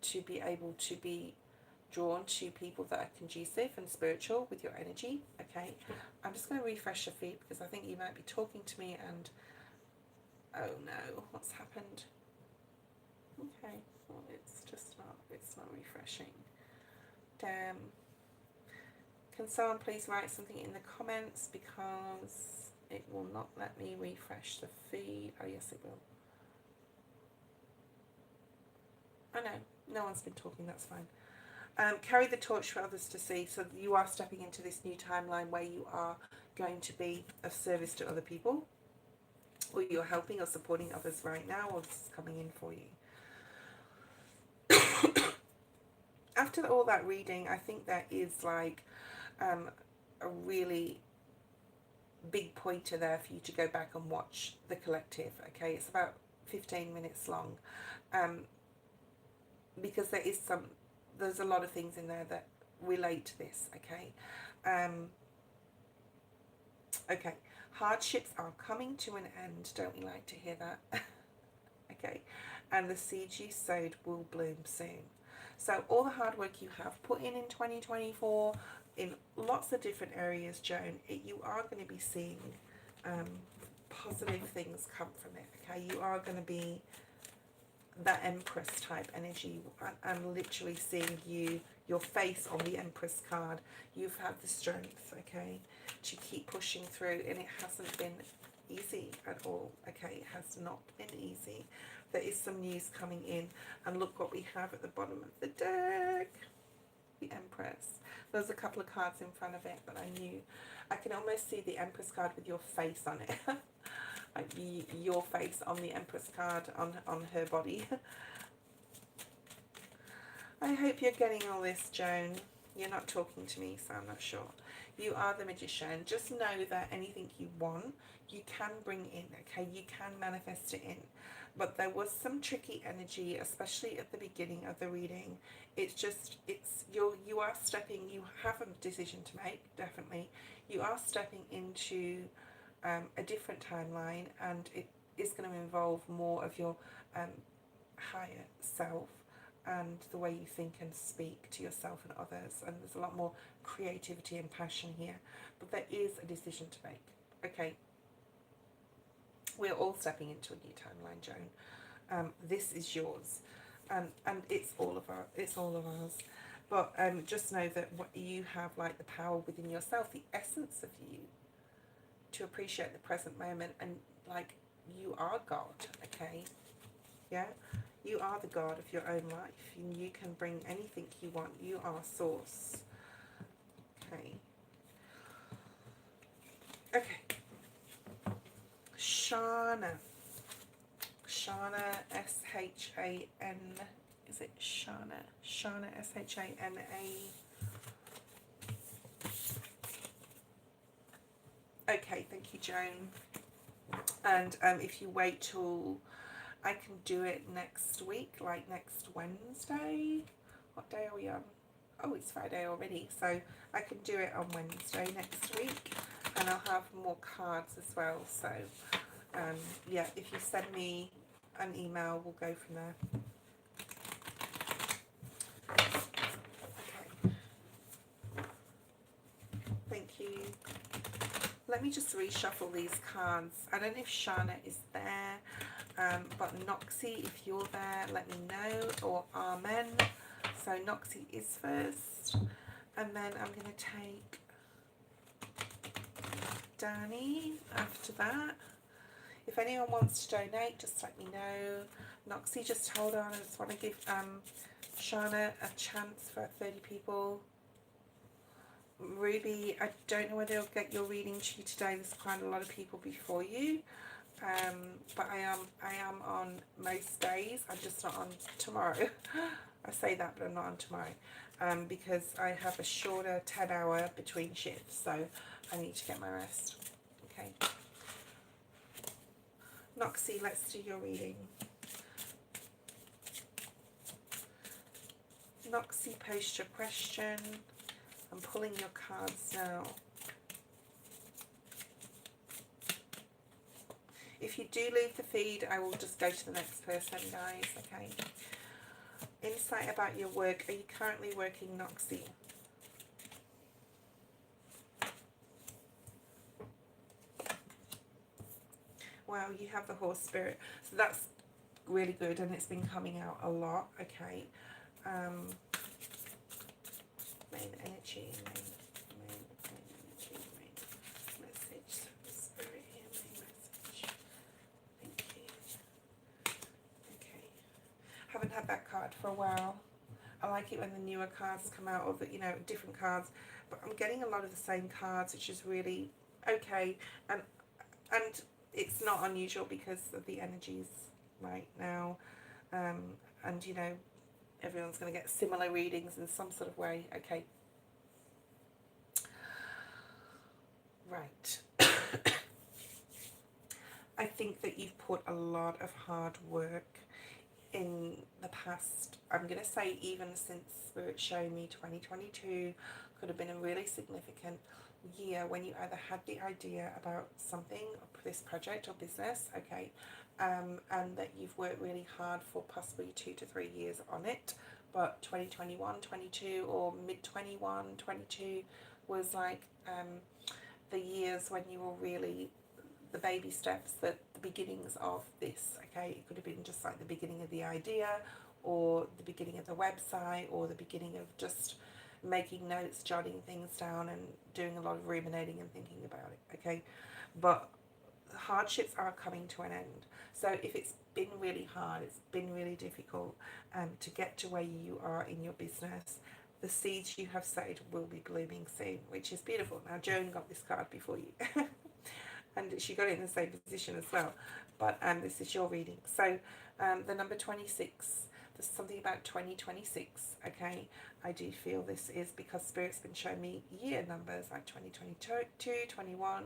to be able to be drawn to people that are conducive and spiritual with your energy, okay? I'm just going to refresh your feed, because I think you might be talking to me and, oh no, what's happened? Okay, well, it's not refreshing. Damn. Can someone please write something in the comments, because it will not let me refresh the feed. Oh yes, it will. Oh no, no one's been talking, that's fine. Carry the torch for others to see. So you are stepping into this new timeline where you are going to be of service to other people, or you're helping or supporting others right now, or this is coming in for you. After all that reading, I think there is like a really big pointer there for you to go back and watch the collective, okay? It's about 15 minutes long, because there's a lot of things in there that relate to this, okay? Okay, hardships are coming to an end. Don't we like to hear that? Okay, and the seeds you sowed will bloom soon. So all the hard work you have put in 2024 in lots of different areas, Joan, you are going to be seeing positive things come from it, okay? You are going to be that Empress type energy. I'm literally seeing your face on the Empress card. You've had the strength, okay, to keep pushing through, and it hasn't been easy at all, okay. It has not been easy. There is some news coming in, and look what we have at the bottom of the deck. The Empress. There's a couple of cards in front of it, but I can almost see the Empress card with your face on it. Like your face on the Empress card on her body. I hope you're getting all this, Joan. You're not talking to me, so I'm not sure. You are the Magician. Just know that anything you want, you can bring in, okay? You can manifest it in. But there was some tricky energy, especially at the beginning of the reading. It's just, you are stepping, you have a decision to make, definitely. You are stepping into a different timeline, and it is going to involve more of your higher self and the way you think and speak to yourself and others, and there's a lot more creativity and passion here, but there is a decision to make, okay? We're all stepping into a new timeline, Joan. This is yours, and it's all of ours. But just know that what you have, like the power within yourself, the essence of you, to appreciate the present moment, and like you are God, okay? Yeah, you are the God of your own life, and you can bring anything you want. You are source. Okay. Okay. Shana. Shana, S-H-A-N. Is it Shana? Shana, S-H-A-N-A. Okay, thank you, Joan. And if you wait till I can do it next week, like next Wednesday. What day are we on? Oh, it's Friday already. So I can do it on Wednesday next week, and I'll have more cards as well. So yeah, if you send me an email, we'll go from there. Okay. Thank you. Let me just reshuffle these cards. I don't know if Shana is there, but Noxie, if you're there, let me know, or Amen. So Noxie is first, and then I'm going to take Danny after that. If anyone wants to donate, just let me know. Noxie, just hold on. I just want to give Shana a chance for 30 people. Ruby, I don't know whether I'll get your reading to you today. There's quite a lot of people before you, but I am on most days. I'm just not on tomorrow. I say that, but I'm not on tomorrow, because I have a shorter 10-hour between shifts, so I need to get my rest. Okay. Noxie, let's do your reading. Noxie, post your question. I'm pulling your cards now. If you do leave the feed, I will just go to the next person, guys, okay? Insight about your work. Are you currently working, Noxie? Wow, you have the horse spirit. So that's really good, and it's been coming out a lot, okay? Main energy, main energy, main message, spirit here, main message. Thank you. Okay. Haven't had that card for a while. I like it when the newer cards come out, or the, you know, different cards, but I'm getting a lot of the same cards, which is really okay, and it's not unusual because of the energies right now, and you know, everyone's going to get similar readings in some sort of way. Okay. Right. I think that you've put a lot of hard work in the past. I'm going to say even since Spirit showing me 2022 could have been a really significant year when you either had the idea about something, this project or business, okay, and that you've worked really hard for possibly 2 to 3 years on it, but 2021, 22, or mid-21, 22 was like the years when you were really the baby steps, the beginnings of this, okay? It could have been just like the beginning of the idea, or the beginning of the website, or the beginning of just making notes, jotting things down, and doing a lot of ruminating and thinking about it, okay? But hardships are coming to an end. So if it's been really hard, it's been really difficult to get to where you are in your business, the seeds you have sowed will be blooming soon, which is beautiful. Now, Joan got this card before you, and she got it in the same position as well. But this is your reading. So the number 26, there's something about 2026, okay? I do feel this is because Spirit's been showing me year numbers like 2022, 21,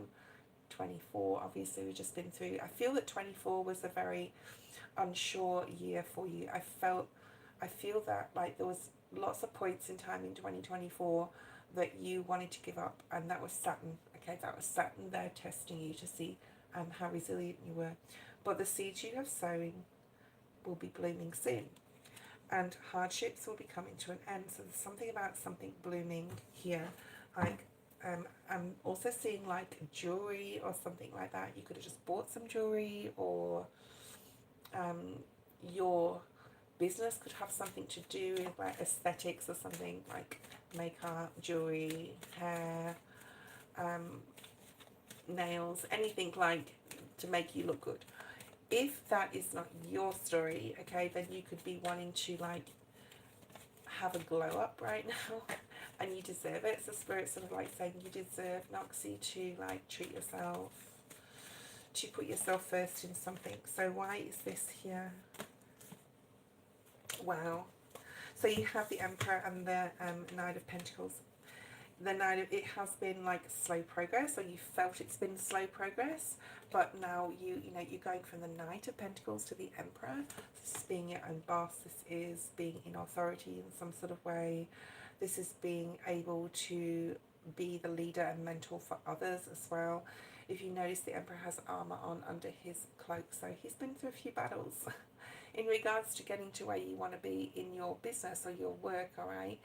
24. Obviously, we've just been through. I feel that 24 was a very unsure year for you. I feel that like there was lots of points in time in 2024 that you wanted to give up, and that was Saturn. Okay, that was Saturn there testing you to see how resilient you were. But the seeds you have sown will be blooming soon, and hardships will be coming to an end. So there's something about something blooming here. Like I'm also seeing like jewelry or something like that. You could have just bought some jewelry, or your business could have something to do with like aesthetics or something, like makeup, jewelry, hair, nails, anything like to make you look good. If that is not your story, okay, then you could be wanting to like have a glow up right now, and you deserve it. So Spirit's sort of like saying you deserve, Noxie, to like treat yourself, to put yourself first in something. So why is this here? Wow. So you have the Emperor and the Knight of Pentacles. The Knight of, it has been like slow progress, or you felt it's been slow progress, but now you know you're going from the Knight of Pentacles to the Emperor. This is being your own boss. This is being in authority in some sort of way. This is being able to be the leader and mentor for others as well. If you notice, the Emperor has armor on under his cloak, so he's been through a few battles in regards to getting to where you want to be in your business or your work. All right,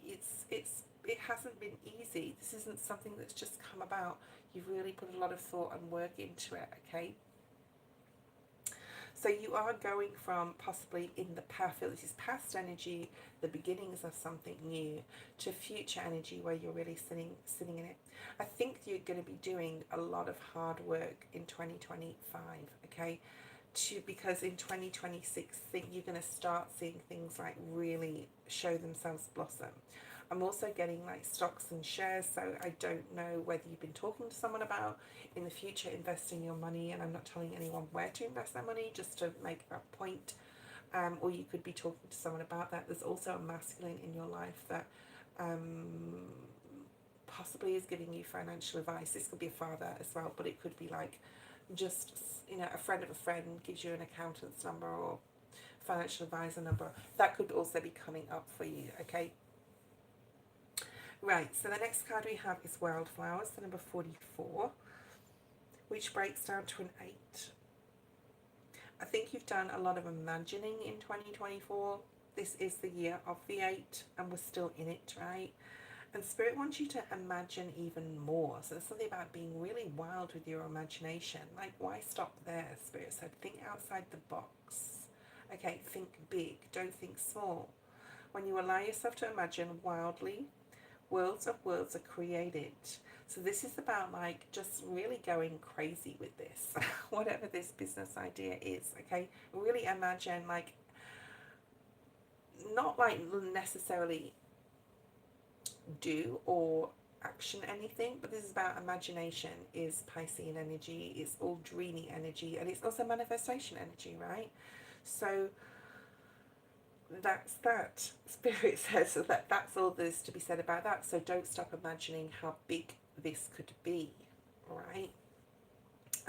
it hasn't been easy. This isn't something that's just come about. You've really put a lot of thought and work into it, okay? So you are going from possibly in the past, this is past energy, the beginnings of something new, to future energy where you're really sitting in it. I think you're going to be doing a lot of hard work in 2025, okay? Because in 2026, you're going to start seeing things like really show themselves blossom. I'm also getting like stocks and shares, so I don't know whether you've been talking to someone about in the future investing your money, and I'm not telling anyone where to invest their money, just to make that point. Or you could be talking to someone about that. There's also a masculine in your life that possibly is giving you financial advice. This could be a father as well, but it could be like just, you know, a friend of a friend gives you an accountant's number or financial advisor number. That could also be coming up for you, okay? Right, so the next card we have is Wildflowers, the number 44, which breaks down to an 8. I think you've done a lot of imagining in 2024. This is the year of the 8, and we're still in it, right? And Spirit wants you to imagine even more. So there's something about being really wild with your imagination. Like, why stop there? Spirit said, think outside the box. Okay, think big, don't think small. When you allow yourself to imagine wildly, worlds of worlds are created. So this is about like just really going crazy with this, whatever this business idea is, okay? Really imagine, like, not like necessarily do or action anything, but this is about imagination, is Piscean energy, it's all dreamy energy, and it's also manifestation energy, right? So that's that. Spirit says so that's all there's to be said about that. So don't stop imagining how big this could be, right?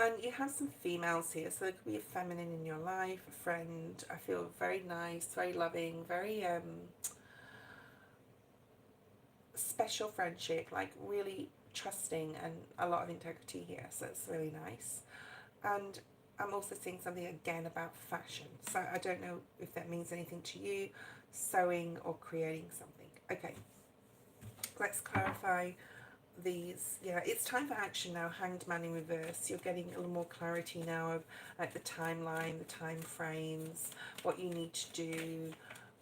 And you have some females here, so there could be a feminine in your life, a friend. I feel very nice, very loving, very special friendship, like really trusting, and a lot of integrity here, so it's really nice. And I'm also seeing something again about fashion, so I don't know if that means anything to you, sewing or creating something. Okay, let's clarify these, yeah, it's time for action now. Hanged Man in reverse. You're getting a little more clarity now of like the timeline, the time frames, what you need to do,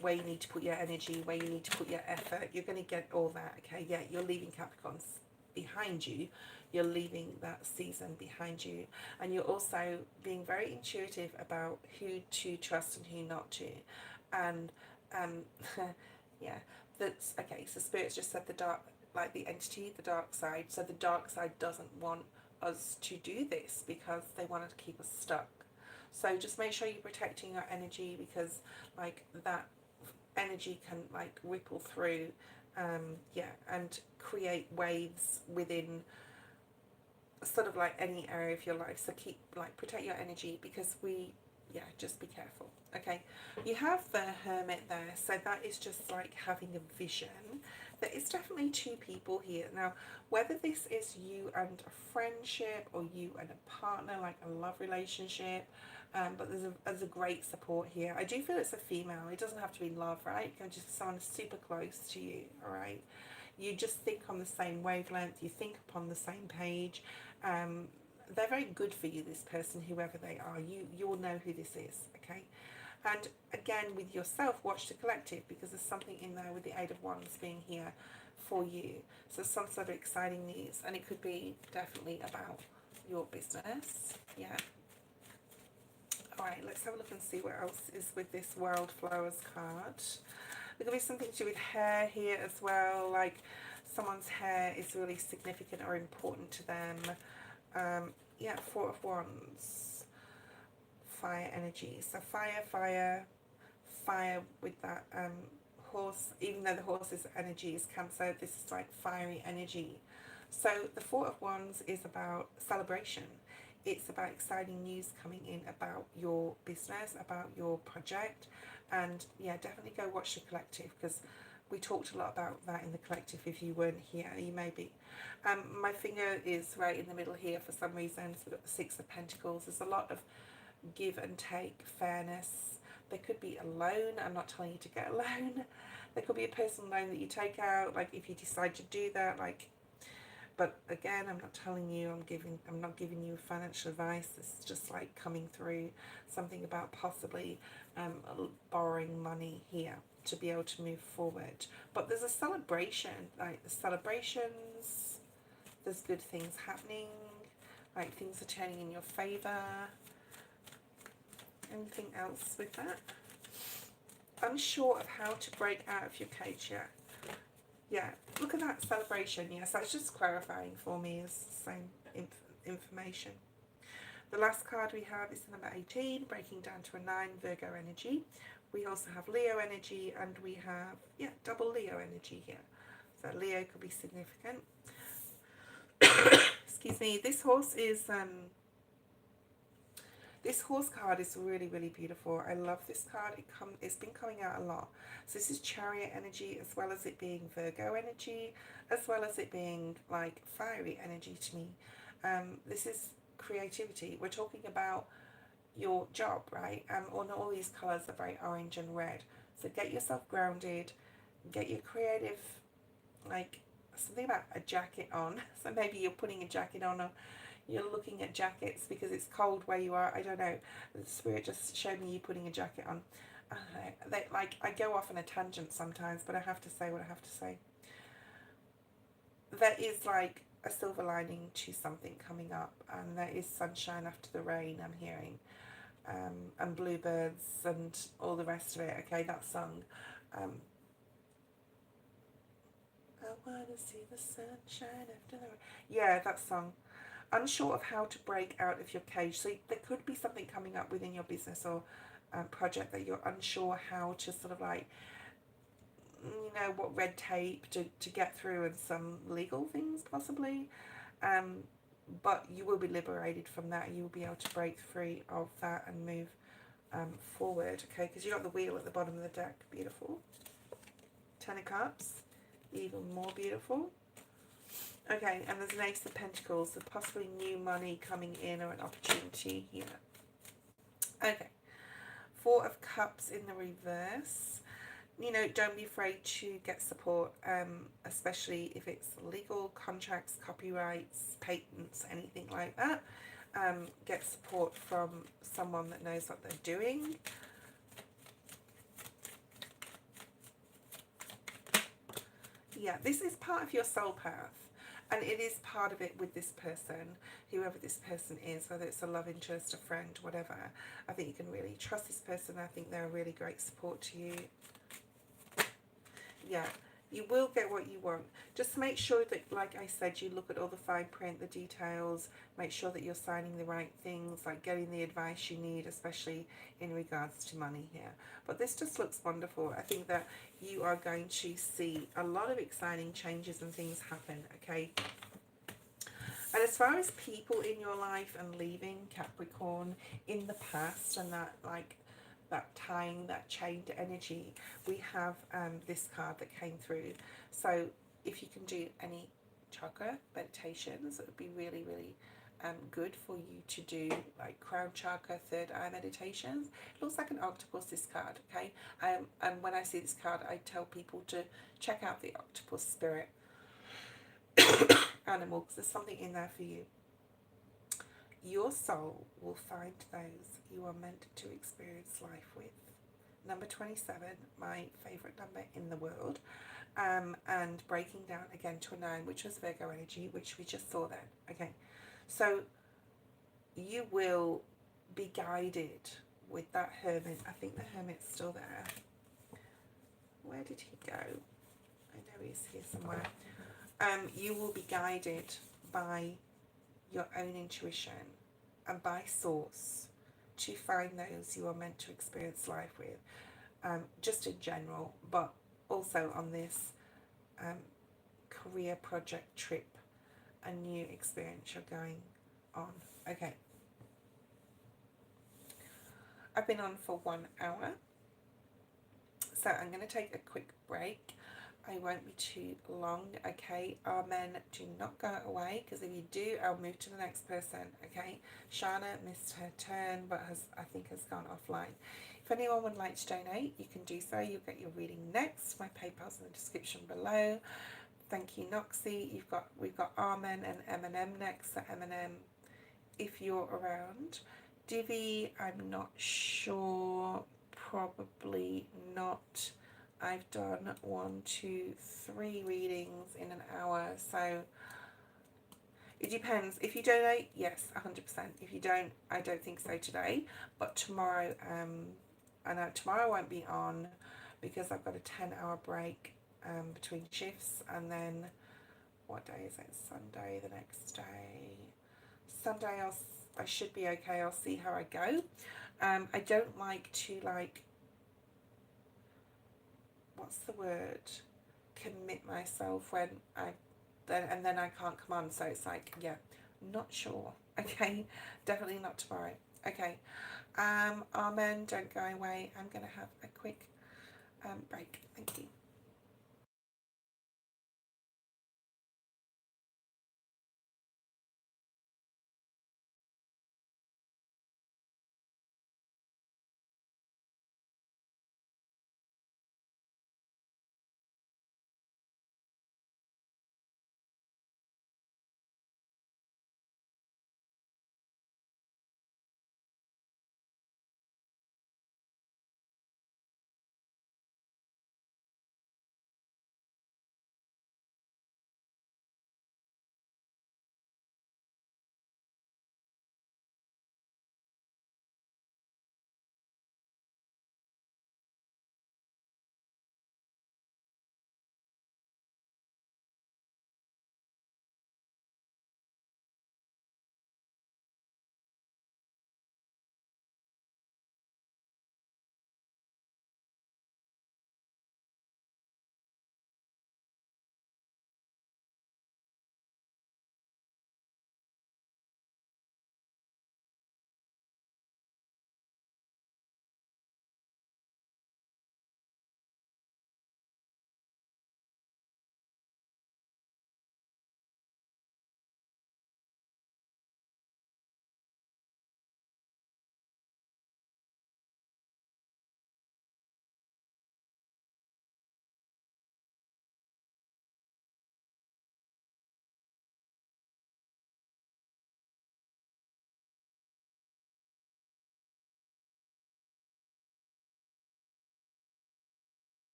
where you need to put your energy, where you need to put your effort. You're going to get all that. Okay, yeah, you're leaving Capricorns behind you. You're leaving that season behind you, and you're also being very intuitive about who to trust and who not to. And yeah, that's okay. So Spirit's just said the dark, like the entity, the dark side. So the dark side doesn't want us to do this because they wanted to keep us stuck. So just make sure you're protecting your energy, because like that energy can like ripple through, yeah, and create waves within sort of like any area of your life. So keep like protect your energy, because yeah, just be careful. Okay, you have the Hermit there, so that is just like having a vision. There is definitely two people here. Now, whether this is you and a friendship or you and a partner, like a love relationship, but there's a great support here. I do feel it's a female. It doesn't have to be love, right? It can just someone super close to you, all right? You just think on the same wavelength. You think upon the same page. They're very good for you, this person, whoever they are. You'll know who this is, okay? And again, with yourself, watch the collective, because there's something in there with the Eight of Wands being here for you. So some sort of exciting news, and it could be definitely about your business. Yeah. All right, let's have a look and see what else is with this World Flowers card. There could be something to do with hair here as well, like someone's hair is really significant or important to them. Yeah, Four of Wands, fire energy. So fire with that horse. Even though the horse's energy is Cancer, this is like fiery energy. So the Four of Wands is about celebration. It's about exciting news coming in about your business, about your project. And yeah, definitely go watch the collective, because we talked a lot about that in the collective. If you weren't here, you may be. My finger is right in the middle here for some reason. So we've got the Six of Pentacles. There's a lot of give and take, fairness. There could be a loan. I'm not telling you to get a loan. There could be a personal loan that you take out, like if you decide to do that, like. But again, I'm not telling you, I'm not giving you financial advice. It's just like coming through something about possibly borrowing money here to be able to move forward. But there's a celebration, like the celebrations, there's good things happening, like things are turning in your favor. Anything else with that? Unsure of how to break out of your cage yet. Yeah, look at that celebration. Yes, that's just clarifying for me. It's the same information. The last card we have is number 18, breaking down to a 9, Virgo energy. We also have Leo energy, and we have, yeah, double Leo energy here. So Leo could be significant. Excuse me. This horse is this horse card is really, really beautiful. I love this card. It's been coming out a lot. So this is Chariot energy, as well as it being Virgo energy, as well as it being like fiery energy to me. This is creativity. We're talking about your job, right? All these colours are very orange and red. So get yourself grounded, get your creative, like something about a jacket on. So maybe you're putting a jacket on, or you're looking at jackets because it's cold where you are. I don't know. The Spirit just showed me you putting a jacket on. I go off on a tangent sometimes, but I have to say what I have to say. There is like a silver lining to something coming up, and there is sunshine after the rain, I'm hearing. And bluebirds and all the rest of it. Okay, that song. I want to see the sunshine after the rain. Yeah, that song. Unsure of how to break out of your cage. So there could be something coming up within your business or project that you're unsure how to sort of like, you know, what red tape to get through, and some legal things possibly. But you will be liberated from that. You will be able to break free of that and move forward, okay? Because you got the wheel at the bottom of the deck. Beautiful. Ten of Cups. Even more beautiful. Okay, and there's an Ace of Pentacles, so possibly new money coming in or an opportunity here. Okay. Four of Cups in the reverse. you know, don't be afraid to get support, especially if it's legal, contracts, copyrights, patents, anything like that. Get support from someone that knows what they're doing. Yeah, this is part of your soul path. And it is part of it with this person, whoever this person is, whether it's a love interest, a friend, whatever. I think you can really trust this person. I think they're a really great support to you. Yeah, you will get what you want. Just make sure that, like I said, you look at all the fine print, the details, make sure that you're signing the right things, like getting the advice you need, especially in regards to money here. But this just looks wonderful. I think that you are going to see a lot of exciting changes and things happen, okay? And as far as people in your life and leaving Capricorn in the past and that, like, that tying, that chained energy, we have this card that came through. So if you can do any chakra meditations, it would be really, really good for you to do, like crown chakra, third eye meditations. It looks like an octopus, this card, okay? And when I see this card, I tell people to check out the octopus spirit animal, because there's something in there for you. Your soul will find those you are meant to experience life with. Number 27, my favourite number in the world. And breaking down again to a 9, which was Virgo energy, which we just saw then. Okay, so you will be guided with that hermit. I think the hermit's still there. Where did he go? I know he's here somewhere. You will be guided by your own intuition and by source to find those you are meant to experience life with, just in general, but also on this career project trip, a new experience you're going on. Okay, I've been on for 1 hour, so I'm going to take a quick break. I won't be too long, okay? Amen. Do not go away, because if you do, I'll move to the next person, okay? Shana missed her turn, but I think has gone offline. If anyone would like to donate, you can do so. You'll get your reading next. My PayPal's in the description below. Thank you, Noxie. We've got Amen and Eminem next. So Eminem, if you're around. Divi, I'm not sure. Probably not. I've done 1, 2, 3 readings in an hour, so it depends. If you donate, yes, 100%. If you don't, I don't think so today. But tomorrow, I know tomorrow won't be on because I've got a 10-hour break between shifts, and then what day is it? Sunday the next day. Sunday I should be okay. I'll see how I go. I don't like to, like, what's the word, commit myself when then I can't come on, so it's like, yeah, not sure. Okay, definitely not tomorrow. Okay, Amen, don't go away. I'm gonna have a quick break. Thank you.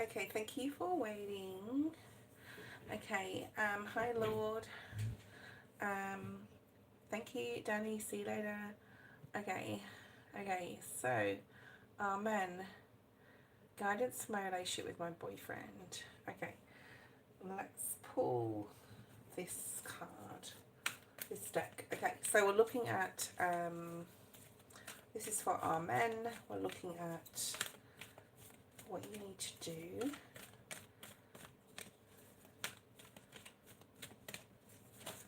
Okay, thank you for waiting. Okay, hi Lord. Thank you, Danny. See you later. Okay, so, amen. Guidance for my relationship with my boyfriend. Okay, let's pull this card, this deck. Okay, so we're looking at, this is for our men. We're looking at what you need to do.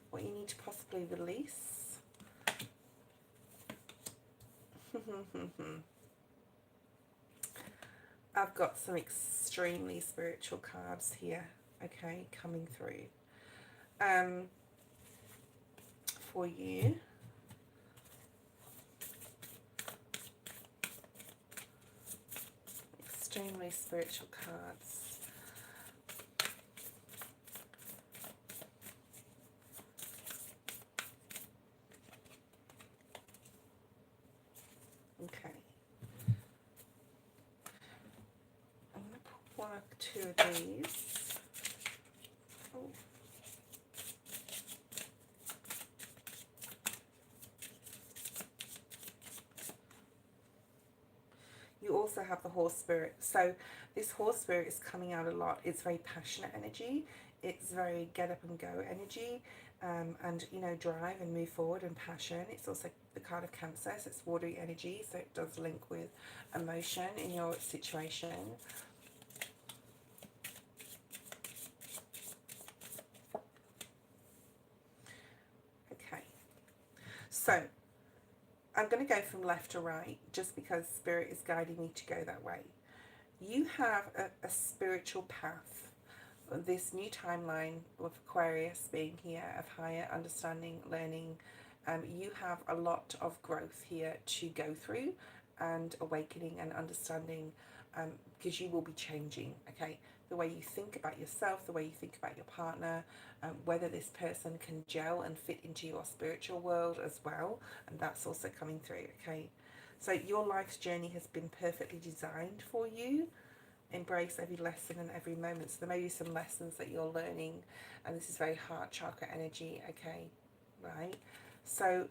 What you need to possibly release. I've got some extremely spiritual cards here, okay, coming through for you. Extremely spiritual cards. Okay. I'm going to put 1 or 2 of these. Oh. You also have the horse spirit. So this horse spirit is coming out a lot. It's very passionate energy. It's very get up and go energy, and, you know, drive and move forward and passion. It's also the card of Cancer, so it's watery energy, so it does link with emotion in your situation. Okay, so I'm going to go from left to right just because Spirit is guiding me to go that way. You have a spiritual path. This new timeline with Aquarius being here of higher understanding, learning, you have a lot of growth here to go through and awakening and understanding, because you will be changing, okay? The way you think about yourself, the way you think about your partner, whether this person can gel and fit into your spiritual world as well, and that's also coming through, okay? So your life's journey has been perfectly designed for you. Embrace every lesson and every moment. So there may be some lessons that you're learning, and this is very heart chakra energy, okay, right? So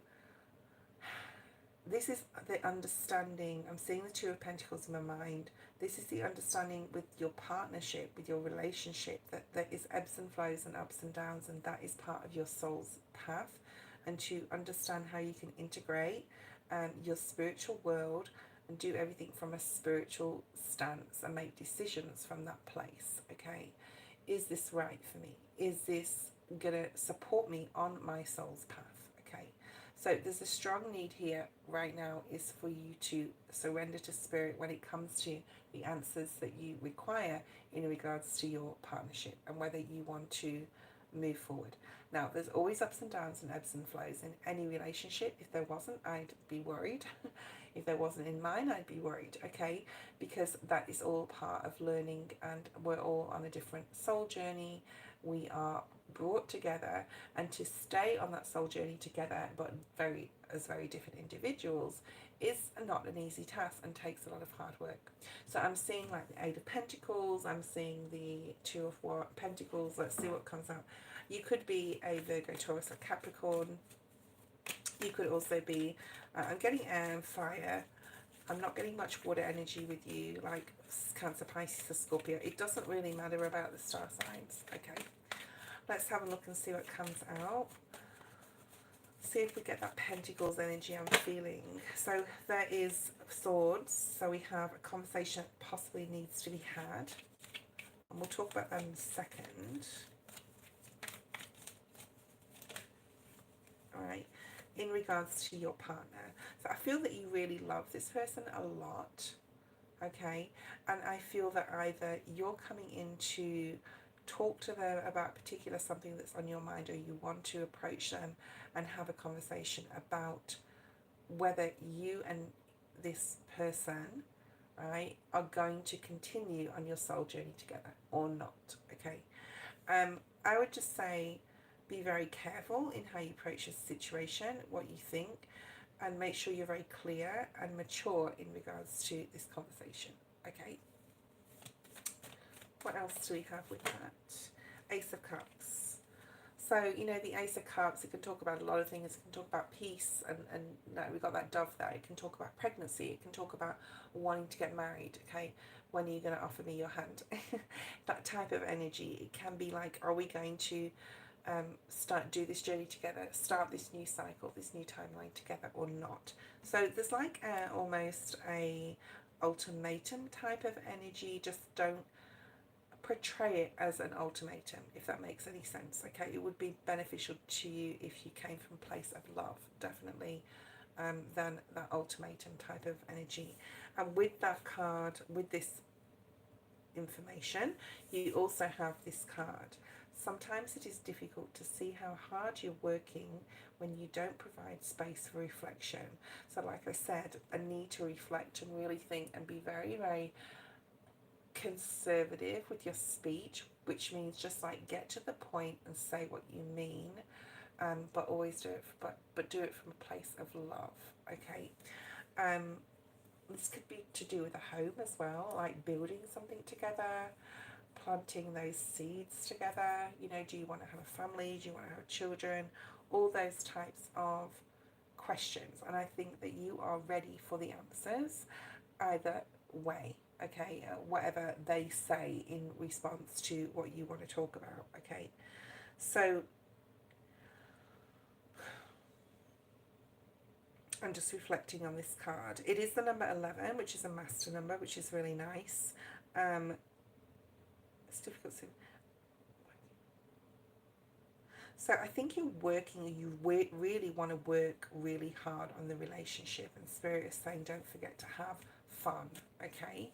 this is the understanding. I'm seeing the 2 of Pentacles in my mind. This is the understanding with your partnership, with your relationship, that there is ebbs and flows and ups and downs, and that is part of your soul's path. And to understand how you can integrate your spiritual world and do everything from a spiritual stance and make decisions from that place, okay? Is this right for me? Is this going to support me on my soul's path, okay? So there's a strong need here right now is for you to surrender to Spirit when it comes to the answers that you require in regards to your partnership and whether you want to move forward. Now, there's always ups and downs and ebbs and flows in any relationship. If there wasn't, I'd be worried. If there wasn't in mine, I'd be worried, okay? Because that is all part of learning, and we're all on a different soul journey. We are brought together, and to stay on that soul journey together, but as very different individuals, is not an easy task and takes a lot of hard work. So I'm seeing like the 8 of Pentacles, I'm seeing the 2 of Pentacles. Let's see what comes out. You could be a Virgo, Taurus, or Capricorn. You could also be, I'm getting air and fire. I'm not getting much water energy with you, like Cancer, Pisces, or Scorpio. It doesn't really matter about the star signs, okay? Let's have a look and see what comes out. See if we get that Pentacles energy I'm feeling. So there is Swords. So we have a conversation that possibly needs to be had. And we'll talk about that in a second. Alright. In regards to your partner. So I feel that you really love this person a lot. Okay. And I feel that either you're coming in to talk to them about particular something that's on your mind, or you want to approach them and have a conversation about whether you and this person, right, are going to continue on your soul journey together or not, okay? I would just say be very careful in how you approach this situation, what you think, and make sure you're very clear and mature in regards to this conversation, okay? What else do we have with that? Ace of Cups. So, you know, the Ace of Cups, it can talk about a lot of things. It can talk about peace, and no, we've got that dove there. It can talk about pregnancy. It can talk about wanting to get married, okay? When are you going to offer me your hand? That type of energy. It can be like, are we going to do this journey together, start this new cycle, this new timeline together or not? So there's like almost a ultimatum type of energy. Just don't portray it as an ultimatum, if that makes any sense. Okay, it would be beneficial to you if you came from a place of love, definitely, than that ultimatum type of energy. And with that card, with this information, you also have this card. Sometimes it is difficult to see how hard you're working when you don't provide space for reflection. So like I said, a need to reflect and really think and be very, very conservative with your speech, which means just like get to the point and say what you mean, but always do it, but do it from a place of love, okay? This could be to do with a home as well, like building something together, planting those seeds together. You know, do you want to have a family? Do you want to have children? All those types of questions. And I think that you are ready for the answers either way, okay? Whatever they say in response to what you want to talk about, okay? So I'm just reflecting on this card. It is the number 11, which is a master number, which is really nice. It's difficult to... So I think you're working, you really want to work really hard on the relationship, and Spirit is saying don't forget to have fun, okay?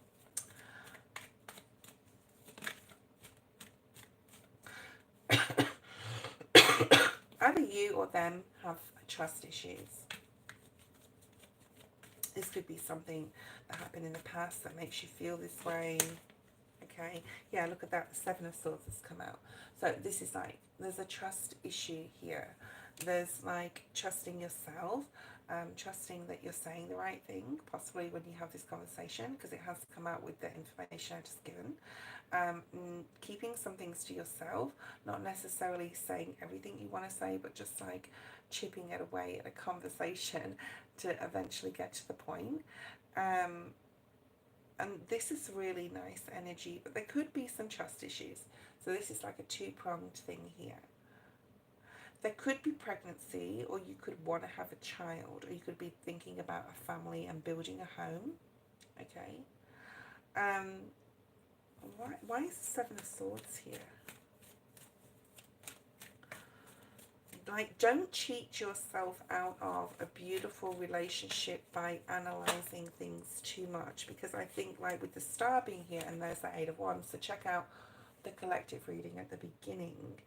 Either you or them have trust issues. This could be something that happened in the past that makes you feel this way. Okay, yeah, look at that. The Seven of Swords has come out. So this is like, there's a trust issue here. There's like trusting yourself, trusting that you're saying the right thing, possibly when you have this conversation, because it has come out with the information I just given. Keeping some things to yourself, not necessarily saying everything you want to say, but just like chipping it away at a conversation to eventually get to the point. And this is really nice energy, but there could be some trust issues. So this is like a two-pronged thing here. There could be pregnancy, or you could want to have a child, or you could be thinking about a family and building a home. Okay. Why is the Seven of Swords here? Like, don't cheat yourself out of a beautiful relationship by analysing things too much, because I think, like, with the Star being here, and there's the Eight of Wands, so check out the collective reading at the beginning.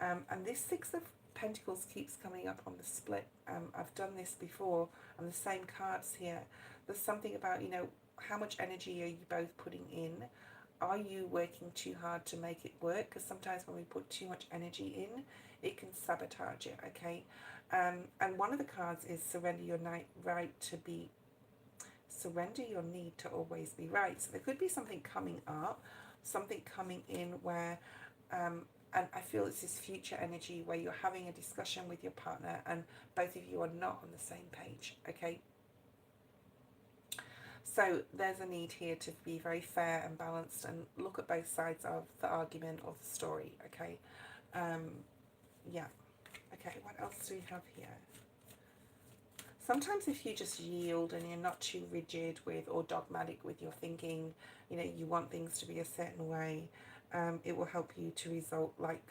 And this Six of Pentacles keeps coming up on the split. I've done this before, and the same cards here. There's something about, you know, how much energy are you both putting in? Are you working too hard to make it work? Because sometimes when we put too much energy in, it can sabotage it, okay? And one of the cards is surrender your need to always be right. So there could be something coming up, something coming in where, and I feel it's this future energy where you're having a discussion with your partner and both of you are not on the same page, okay? So there's a need here to be very fair and balanced and look at both sides of the argument or the story, okay? Yeah. Okay, what else do we have here? Sometimes if you just yield and you're not too rigid with or dogmatic with your thinking, you know, you want things to be a certain way, it will help you to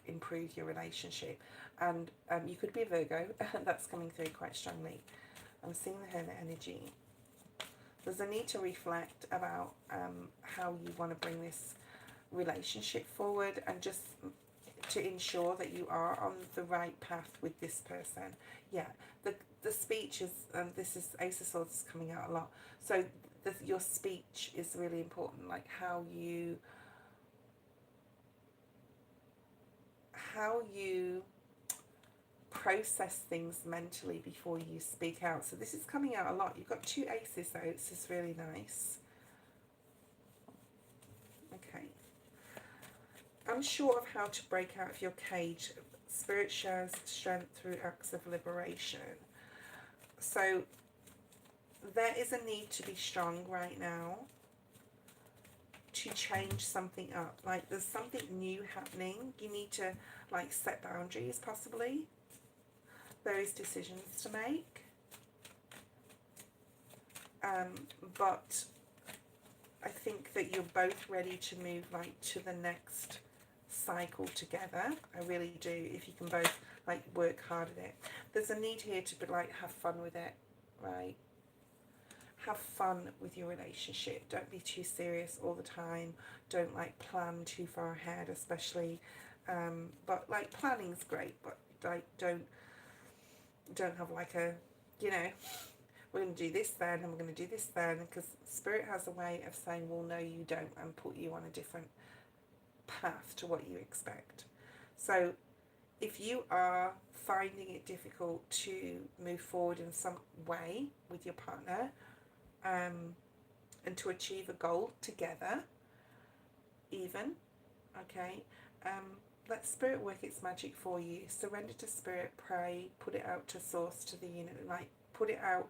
improve your relationship. And you could be a Virgo. That's coming through quite strongly. I'm seeing the Hermit energy. There's a need to reflect about how you want to bring this relationship forward, and just to ensure that you are on the right path with this person. Yeah, the speech is, this is Ace of Swords is coming out a lot. So your speech is really important, like how you process things mentally before you speak out. So this is coming out a lot. You've got two aces though, this is really nice. Okay. Unsure of how to break out of your cage, Spirit shares strength through acts of liberation. So there is a need to be strong right now, to change something up. Like there's something new happening. You need to like set boundaries possibly. There is decisions to make. But I think that you're both ready to move like to the next cycle together. I really do. If you can both like work hard at it. There's a need here to be like have fun with it, right? Have fun with your relationship. Don't be too serious all the time. Don't like plan too far ahead, especially. But like planning's great, but like don't have like a, you know, we're going to do this then and we're going to do this then, because Spirit has a way of saying, well, no, you don't, and put you on a different path to what you expect. So if you are finding it difficult to move forward in some way with your partner, and to achieve a goal together, even, okay, let Spirit work its magic for you. Surrender to Spirit, pray, put it out to Source, to the unit, like put it out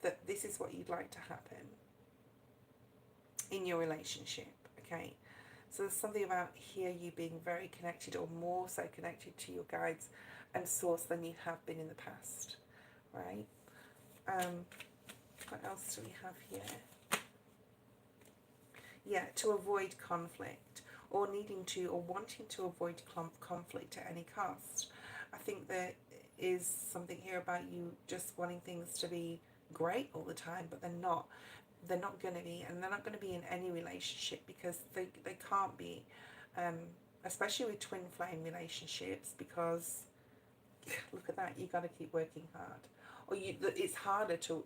that this is what you'd like to happen in your relationship, okay? So there's something about here you being very connected, or more so connected to your guides and Source than you have been in the past, right? What else do we have here? Yeah, to avoid conflict, or needing to, or wanting to avoid conflict at any cost. I think there is something here about you just wanting things to be great all the time, but they're not going to be, and they're not going to be in any relationship, because they can't be, especially with twin flame relationships, because look at that, you got to keep working hard, or it's harder to,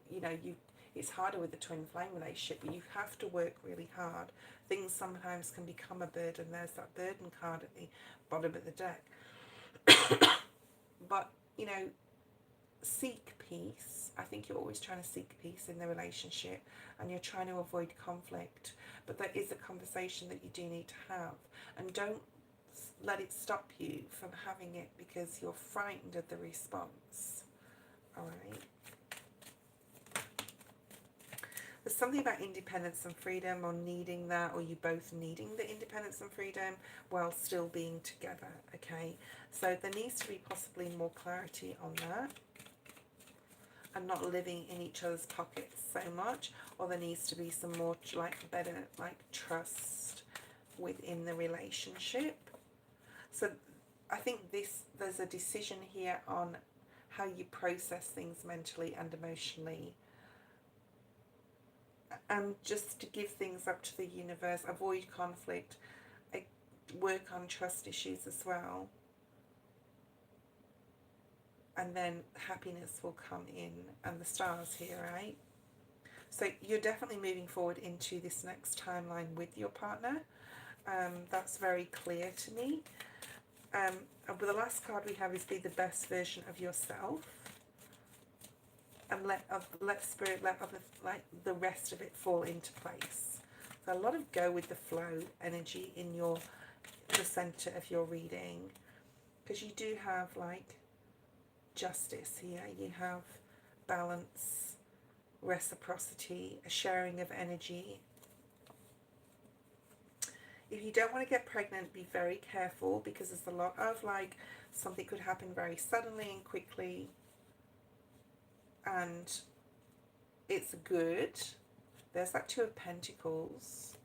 it's harder with the twin flame relationship, but you have to work really hard. Things sometimes can become a burden. There's that burden card at the bottom of the deck. But seek peace. I think you're always trying to seek peace in the relationship, and you're trying to avoid conflict, but there is a conversation that you do need to have, and don't let it stop you from having it because you're frightened of the response. All right. There's something about independence and freedom, or needing that, or you both needing the independence and freedom while still being together, okay? So there needs to be possibly more clarity on that, and not living in each other's pockets so much, or there needs to be some more better trust within the relationship. So I think there's a decision here on how you process things mentally and emotionally, and just to give things up to the universe, avoid conflict, work on trust issues as well, and then happiness will come in, and the stars here, right? So you're definitely moving forward into this next timeline with your partner. That's very clear to me. But the last card we have is be the best version of yourself, and let Spirit, let the rest of it fall into place. So a lot of go with the flow energy in the center of your reading, because you do have justice here. You have balance, reciprocity, a sharing of energy. If you don't want to get pregnant, be very careful, because there's a lot of something could happen very suddenly and quickly, and it's good. There's that Two of Pentacles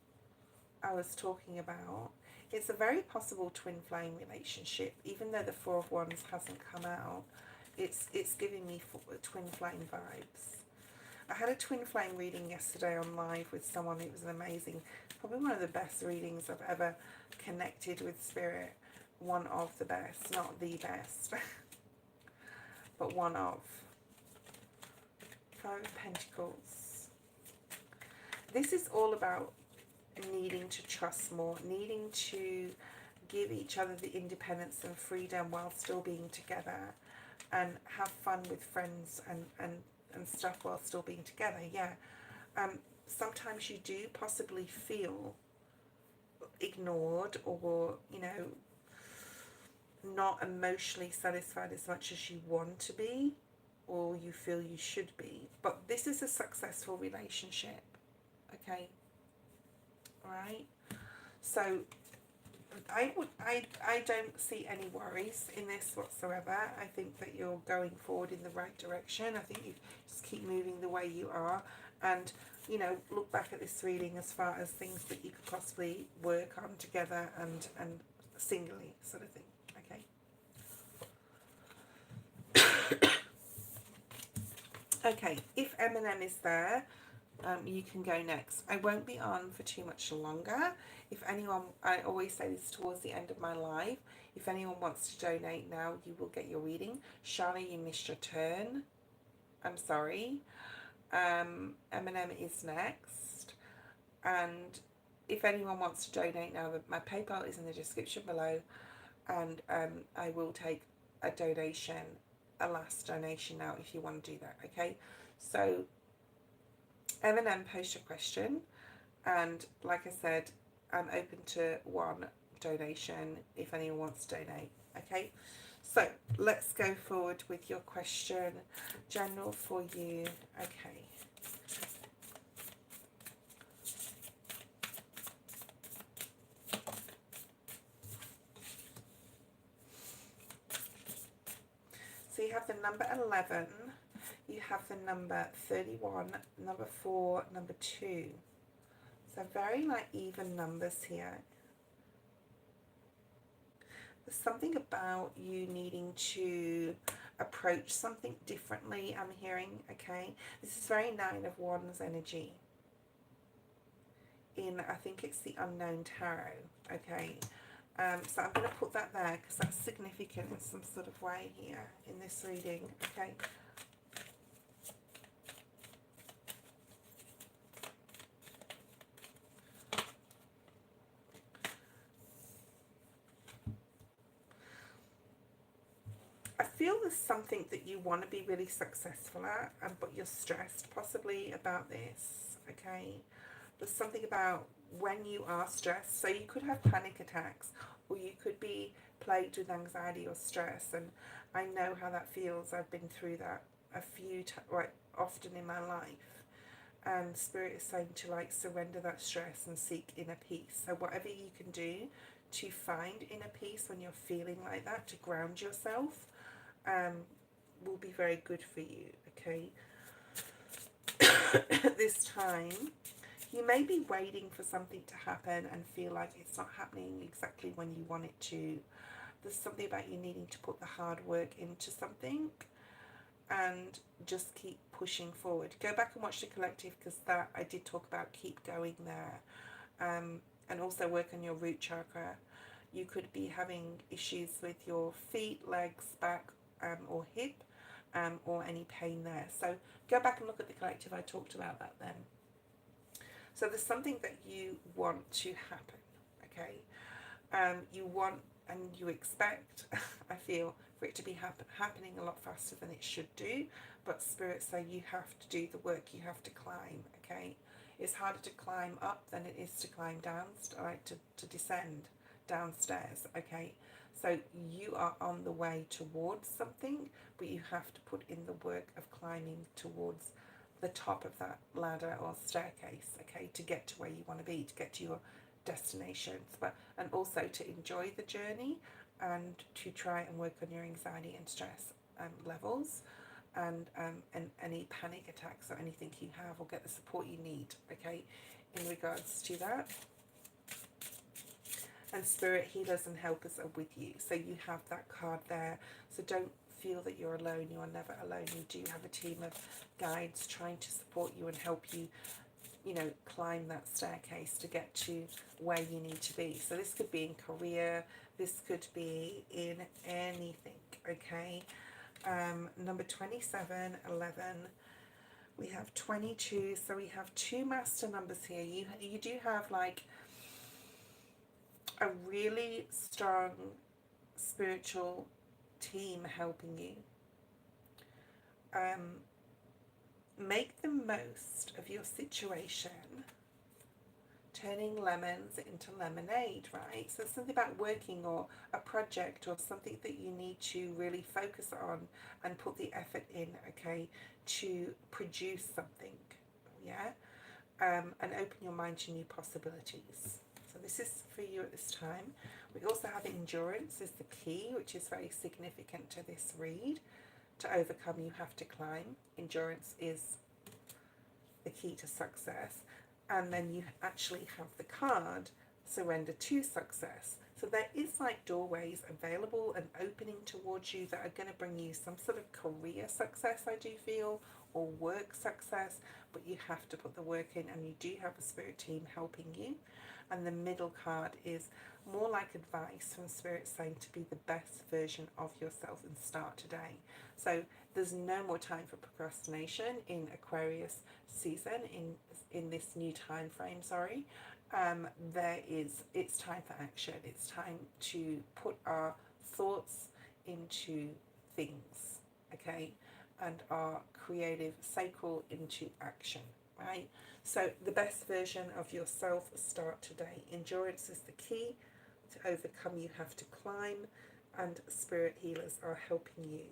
I was talking about. It's a very possible twin flame relationship, even though the Four of Wands hasn't come out. It's giving me twin flame vibes. I had a twin flame reading yesterday on live with someone. It was amazing. Probably one of the best readings I've ever connected with Spirit. One of the best, not the best, but one of. Five of Pentacles. This is all about needing to trust more, needing to give each other the independence and freedom while still being together, and have fun with friends and stuff while still being together. Yeah. Sometimes you do possibly feel ignored, or, you know, not emotionally satisfied as much as you want to be, or you feel you should be. But this is a successful relationship, okay? All right? So I don't see any worries in this whatsoever. I think that you're going forward in the right direction. I think you just keep moving the way you are, and, you know, look back at this reading as far as things that you could possibly work on together and singly, sort of thing. Okay. Okay, if Eminem is there, you can go next. I won't be on for too much longer. If anyone, I always say this towards the end of my live, if anyone wants to donate now, you will get your reading. Shana, you missed your turn. I'm sorry. Eminem is next. And if anyone wants to donate now, my PayPal is in the description below. And I will take a donation, a last donation now, if you want to do that, okay? So Eminem, post your question, and like I said, I'm open to one donation if anyone wants to donate, okay? So let's go forward with your question. General for you, okay. So you have the number 11, you have the number 31, number 4, number 2. So very like even numbers here. There's something about you needing to approach something differently, I'm hearing, okay? This is very 9 of Wands energy. I think it's the Unknown Tarot, okay? So I'm going to put that there because that's significant in some sort of way here in this reading, okay? I feel there's something that you want to be really successful at, but you're stressed possibly about this, okay? There's something about when you are stressed, so you could have panic attacks, or you could be plagued with anxiety or stress, and I know how that feels. I've been through that a few times, like often in my life, and Spirit is saying to like surrender that stress and seek inner peace. So whatever you can do to find inner peace when you're feeling like that, to ground yourself, will be very good for you, okay? At this time, you may be waiting for something to happen and feel like it's not happening exactly when you want it to. There's something about you needing to put the hard work into something and just keep pushing forward. Go back and watch the collective, because that I did talk about keep going there. And also work on your root chakra. You could be having issues with your feet, legs, back, or hip, or any pain there. So go back and look at the collective. I talked about that then. So there's something that you want to happen, okay? You want and you expect, I feel, for it to be happening a lot faster than it should do, but Spirit say you have to do the work, you have to climb, okay? It's harder to climb up than it is to climb down, like to descend downstairs, okay? So you are on the way towards something, but you have to put in the work of climbing towards the top of that ladder or staircase, okay, to get to where you want to be, to get to your destinations, and also to enjoy the journey and to try and work on your anxiety and stress levels, and any panic attacks or anything you have, or get the support you need, okay, in regards to that. And Spirit healers and helpers are with you, so you have that card there. So don't feel that you're alone. You are never alone. You do have a team of guides trying to support you and help you, you know, climb that staircase to get to where you need to be. So this could be in career, this could be in anything, okay? Number 27, 11, we have 22, so we have 2 master numbers here. You do have like a really strong spiritual team helping you. Make the most of your situation turning lemons into lemonade, right? So it's something about working or a project or something that you need to really focus on and put the effort in, okay, to produce something, yeah? And open your mind to new possibilities. So this is for you at this time. We also have endurance is the key, which is very significant to this read. To overcome, you have to climb. Endurance is the key to success. And then you actually have the card, surrender to success. So there is like doorways available and opening towards you that are going to bring you some sort of career success, I do feel, or work success, but you have to put the work in, and you do have a spirit team helping you. And the middle card is more like advice from spirit saying to be the best version of yourself and start today. So there's no more time for procrastination in Aquarius season, in this new time frame, sorry. It's time for action. It's time to put our thoughts into things, okay, and our creative sacral into action, right? So the best version of yourself, start today. Endurance is the key. To overcome, you have to climb, and spirit healers are helping you.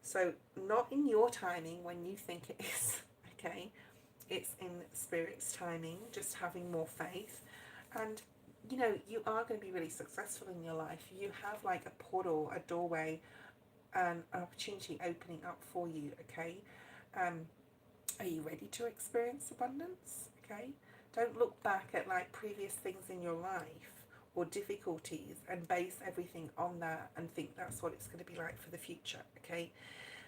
So not in your timing when you think it is, okay? It's in spirit's timing, just having more faith. And you know, you are going to be really successful in your life. You have like a portal, a doorway, an opportunity opening up for you, okay? Are you ready to experience abundance? Okay, don't look back at like previous things in your life or difficulties and base everything on that and think that's what it's going to be like for the future. Okay,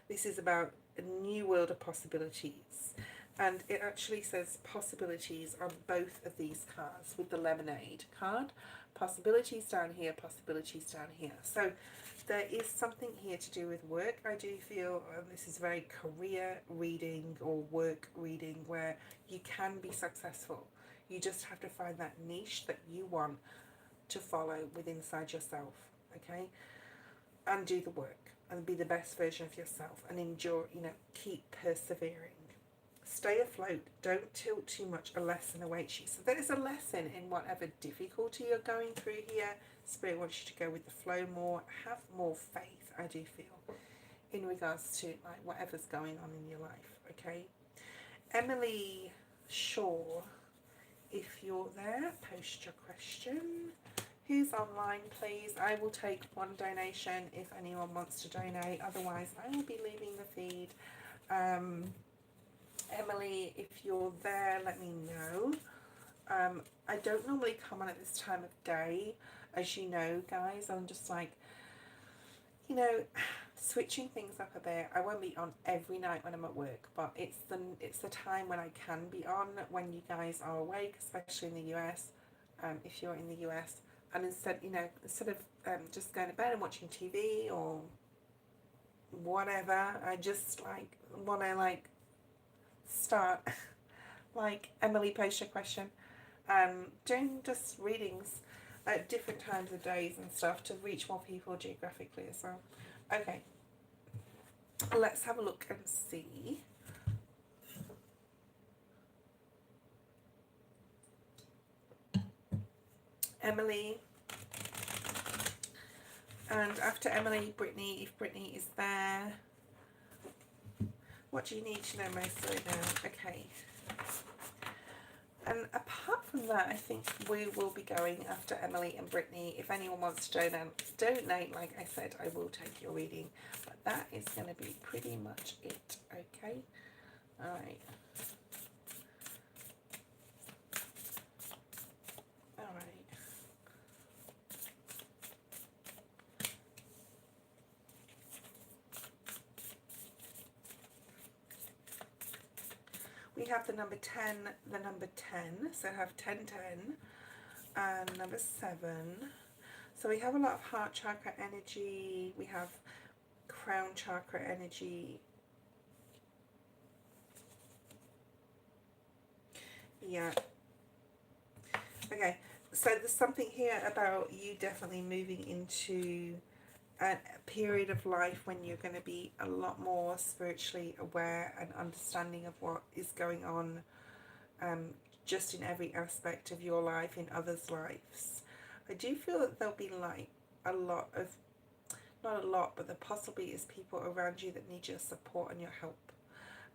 this is about a new world of possibilities, and it actually says possibilities on both of these cards with the lemonade card. Possibilities down here, possibilities down here. So there is something here to do with work, I do feel. This is very career reading or work reading where you can be successful. You just have to find that niche that you want to follow within inside yourself, okay? And do the work and be the best version of yourself and endure, you know, keep persevering. Stay afloat. Don't tilt too much. A lesson awaits you. So there is a lesson in whatever difficulty you're going through here. Spirit wants you to go with the flow more. Have more faith, I do feel, in regards to like whatever's going on in your life, okay? Emily Shaw, if you're there, post your question. Who's online, please? I will take one donation if anyone wants to donate. Otherwise, I will be leaving the feed. Emily, if you're there, let me know. I don't normally come on at this time of day, as you know, guys. I'm just like, you know, switching things up a bit. I won't be on every night when I'm at work, but it's the time when I can be on when you guys are awake, especially in the US. If you're in the US, and instead of just going to bed and watching TV or whatever, I just like want to like start like Emily post your question, doing just readings at different times of days and stuff to reach more people geographically as well. Okay, let's have a look and see. Emily, and after Emily, Brittany, if Brittany is there. What do you need to know most right now? Okay. And apart from that, I think we will be going after Emily and Brittany. If anyone wants to donate, like I said, I will take your reading. But that is going to be pretty much it, okay? All right. All right. We have the number 10, the number 10, so I have 10, 10, and number 7. So we have a lot of heart chakra energy, we have crown chakra energy. Yeah. Okay, so there's something here about you definitely moving into a period of life when you're going to be a lot more spiritually aware and understanding of what is going on just in every aspect of your life, in others' lives. I do feel that there'll be like a lot of, not a lot, but there possibly is people around you that need your support and your help,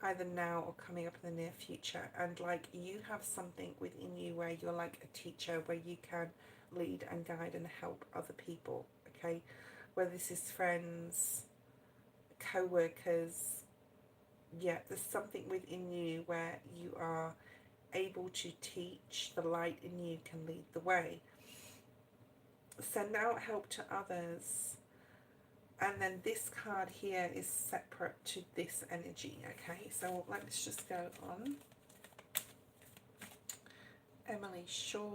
either now or coming up in the near future. And like, you have something within you where you're like a teacher, where you can lead and guide and help other people, okay? Whether this is friends, co-workers, yeah, there's something within you where you are able to teach. The light in you can lead the way. Send out help to others. And then this card here is separate to this energy, okay? So let's just go on. Emily Shaw.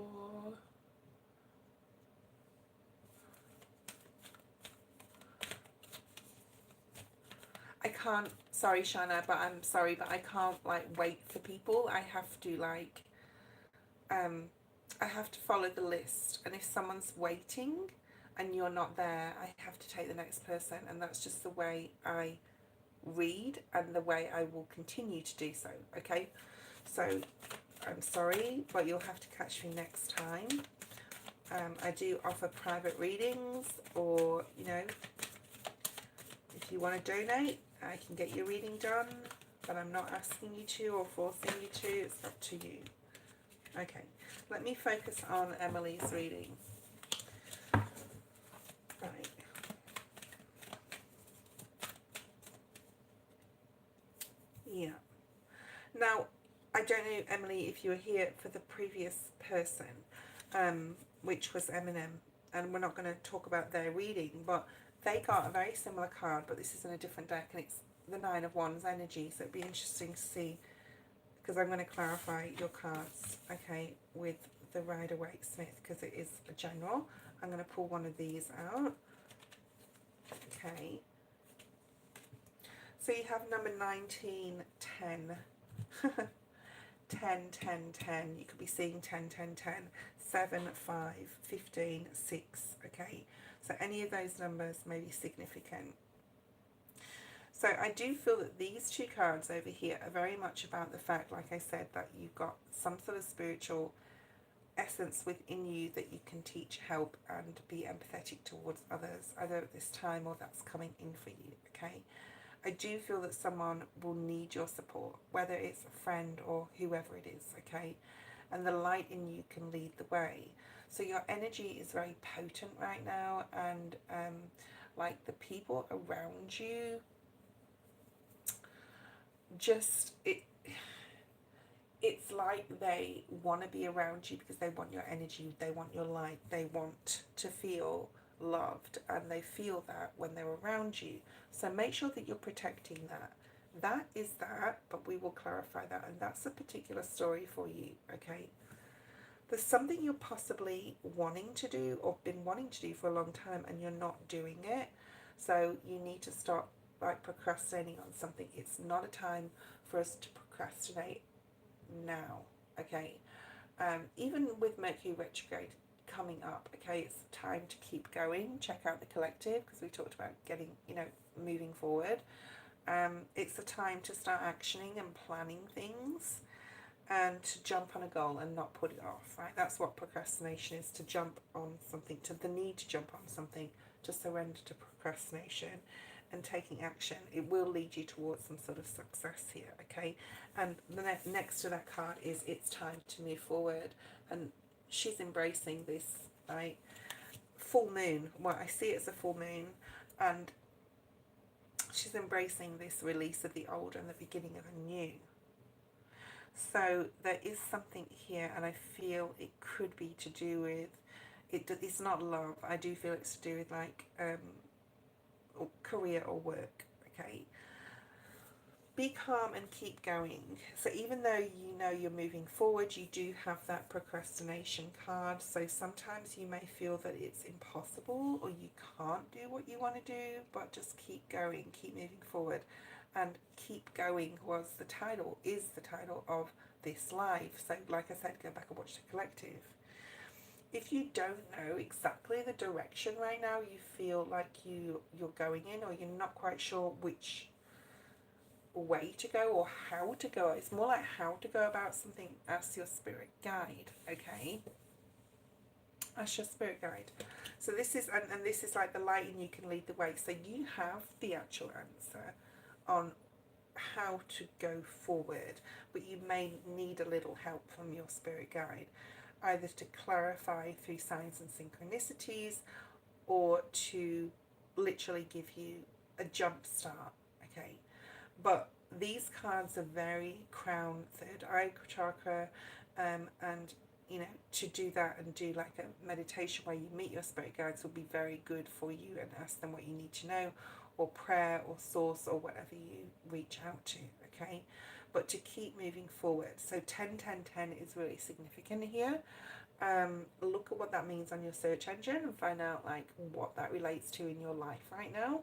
I can't, sorry Shana, but I'm sorry, but I can't like wait for people. I have to like, I have to follow the list. And if someone's waiting and you're not there, I have to take the next person. And that's just the way I read and the way I will continue to do so, okay? So I'm sorry, but you'll have to catch me next time. I do offer private readings, or, you know, if you want to donate, I can get your reading done, but I'm not asking you to or forcing you to. It's up to you. Okay, let me focus on Emily's reading. Right. Yeah. Now, I don't know, Emily, if you were here for the previous person, which was Eminem, and we're not going to talk about their reading, but they got a very similar card, but this is in a different deck, and it's the Nine of Wands energy, so it'd be interesting to see, because I'm going to clarify your cards, okay, with the Rider-Waite-Smith, because it is a general. I'm going to pull one of these out. Okay. So you have number 19, 10. 10, 10, 10. You could be seeing 10, 10, 10. 7, 5, 15, 6. Okay. So any of those numbers may be significant. So I do feel that these two cards over here are very much about the fact, like I said, that you've got some sort of spiritual essence within you that you can teach, help, and be empathetic towards others, either at this time or that's coming in for you, okay? I do feel that someone will need your support, whether it's a friend or whoever it is, okay? And the light in you can lead the way. So your energy is very potent right now, and like the people around you, just it's like they want to be around you because they want your energy, they want your light, they want to feel loved, and they feel that when they're around you. So make sure that you're protecting that. That is that, but we will clarify that, and that's a particular story for you, okay? There's something you're possibly wanting to do or been wanting to do for a long time and you're not doing it. So you need to stop like procrastinating on something. It's not a time for us to procrastinate now, okay? Even with Mercury retrograde coming up, okay, it's time to keep going. Check out the collective, because we talked about getting, you know, moving forward. It's a time to start actioning and planning things, and to jump on a goal and not put it off, right? That's what procrastination is, to jump on something, to the need to jump on something, to surrender to procrastination and taking action. It will lead you towards some sort of success here, okay? And the next to that card is it's time to move forward, and she's embracing this, right? Full moon, well, I see it as a full moon, and she's embracing this release of the old and the beginning of a new. So there is something here, and I feel it could be to do with, it's not love, I do feel it's to do with like career or work, okay? Be calm and keep going. So even though you know you're moving forward, you do have that procrastination card. So sometimes you may feel that it's impossible or you can't do what you want to do, but just keep going, keep moving forward. And keep going is the title of this live. So like I said, go back and watch the collective. If you don't know exactly the direction right now, you feel like you're going in, or you're not quite sure which way to go or how to go. It's more like how to go about something. Ask your spirit guide, okay? Ask your spirit guide. So this is, and this is like the light and you can lead the way. So you have the actual answer on how to go forward, but you may need a little help from your spirit guide, either to clarify through signs and synchronicities, or to literally give you a jump start, okay? But these cards are very crown, third eye chakra, and you know, to do that and do like a meditation where you meet your spirit guides will be very good for you, and ask them what you need to know, or prayer or source or whatever you reach out to, okay? But to keep moving forward. So 10 10 10 is really significant here. Look at what that means on your search engine and find out like what that relates to in your life right now.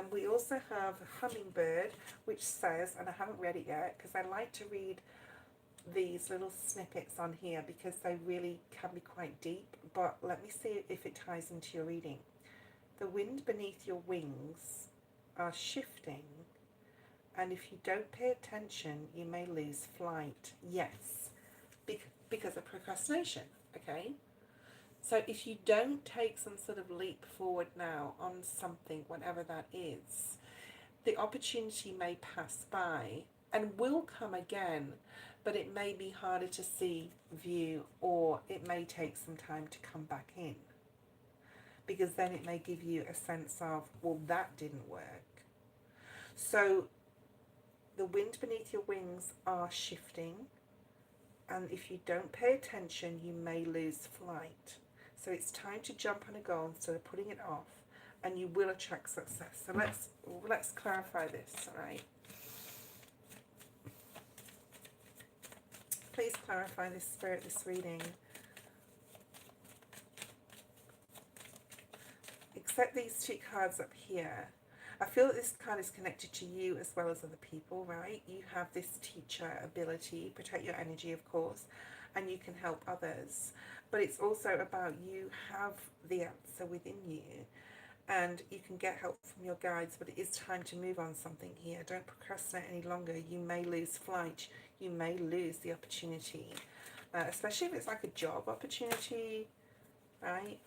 We also have Hummingbird, which says, and I haven't read it yet because I like to read these little snippets on here because they really can be quite deep, but let me see if it ties into your reading. The wind beneath your wings are shifting, and if you don't pay attention, you may lose flight. Yes, because of procrastination, okay? So if you don't take some sort of leap forward now on something, whatever that is, the opportunity may pass by and will come again, but it may be harder to see, view, or it may take some time to come back in. Because then it may give you a sense of, well, that didn't work. So the wind beneath your wings are shifting, and if you don't pay attention, you may lose flight. So it's time to jump on a goal instead of putting it off, and you will attract success. So let's clarify this, all right? Please clarify this, Spirit, this reading. Except these two cards up here. I feel that this card is connected to you as well as other people, right? You have this teacher ability, protect your energy, of course, and you can help others. But it's also about you have the answer within you, and you can get help from your guides, but it is time to move on something here. Don't procrastinate any longer. You may lose flight. You may lose the opportunity, especially if it's like a job opportunity, right?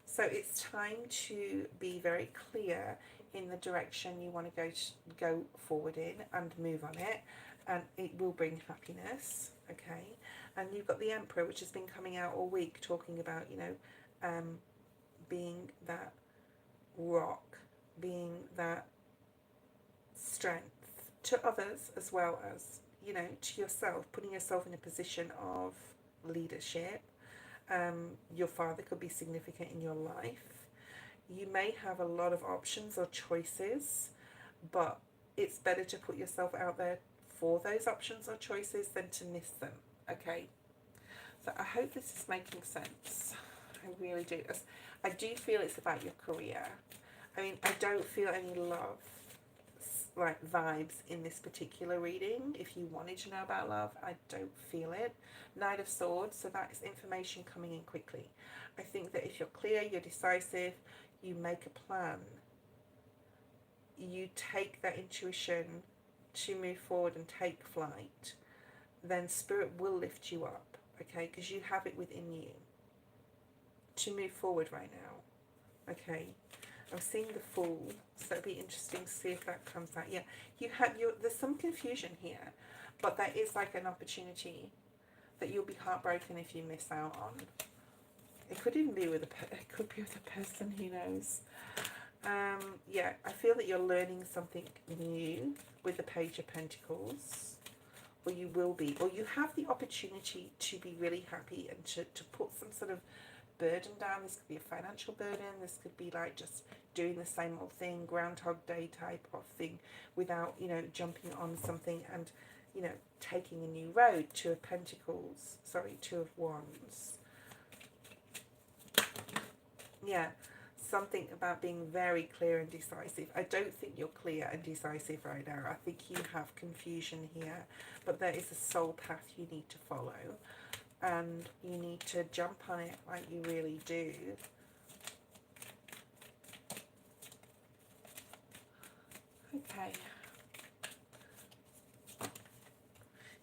So it's time to be very clear in the direction you want to go forward in and move on it, and it will bring happiness, okay? And you've got the Emperor, which has been coming out all week, talking about, you know, being that rock, being that strength to others as well as, you know, to yourself, putting yourself in a position of leadership. Your father could be significant in your life. You may have a lot of options or choices, but it's better to put yourself out there for those options or choices than to miss them, okay? So I hope this is making sense. I really do. I do feel it's about your career. I mean, I don't feel any love, like vibes in this particular reading. If you wanted to know about love, I don't feel it. Knight of Swords, so that is information coming in quickly. I think that if you're clear, you're decisive, you make a plan, you take that intuition to move forward and take flight, then Spirit will lift you up, okay? Because you have it within you to move forward right now, okay? I'm seeing the Fool, so it'll be interesting to see if that comes out. Yeah, there's some confusion here, but there is like an opportunity that you'll be heartbroken if you miss out on. It could even be with it could be with a person, who knows. Yeah, I feel that you're learning something new with the Page of Pentacles, or you will be, or you have the opportunity to be really happy and to put some sort of burden down. This could be a financial burden, this could be like just doing the same old thing, Groundhog Day type of thing, without, you know, jumping on something and, you know, taking a new road. Two of Pentacles, sorry, Two of Wands. Yeah, something about being very clear and decisive. I don't think you're clear and decisive right now. I think you have confusion here, but there is a soul path you need to follow, and you need to jump on it like you really do. Okay.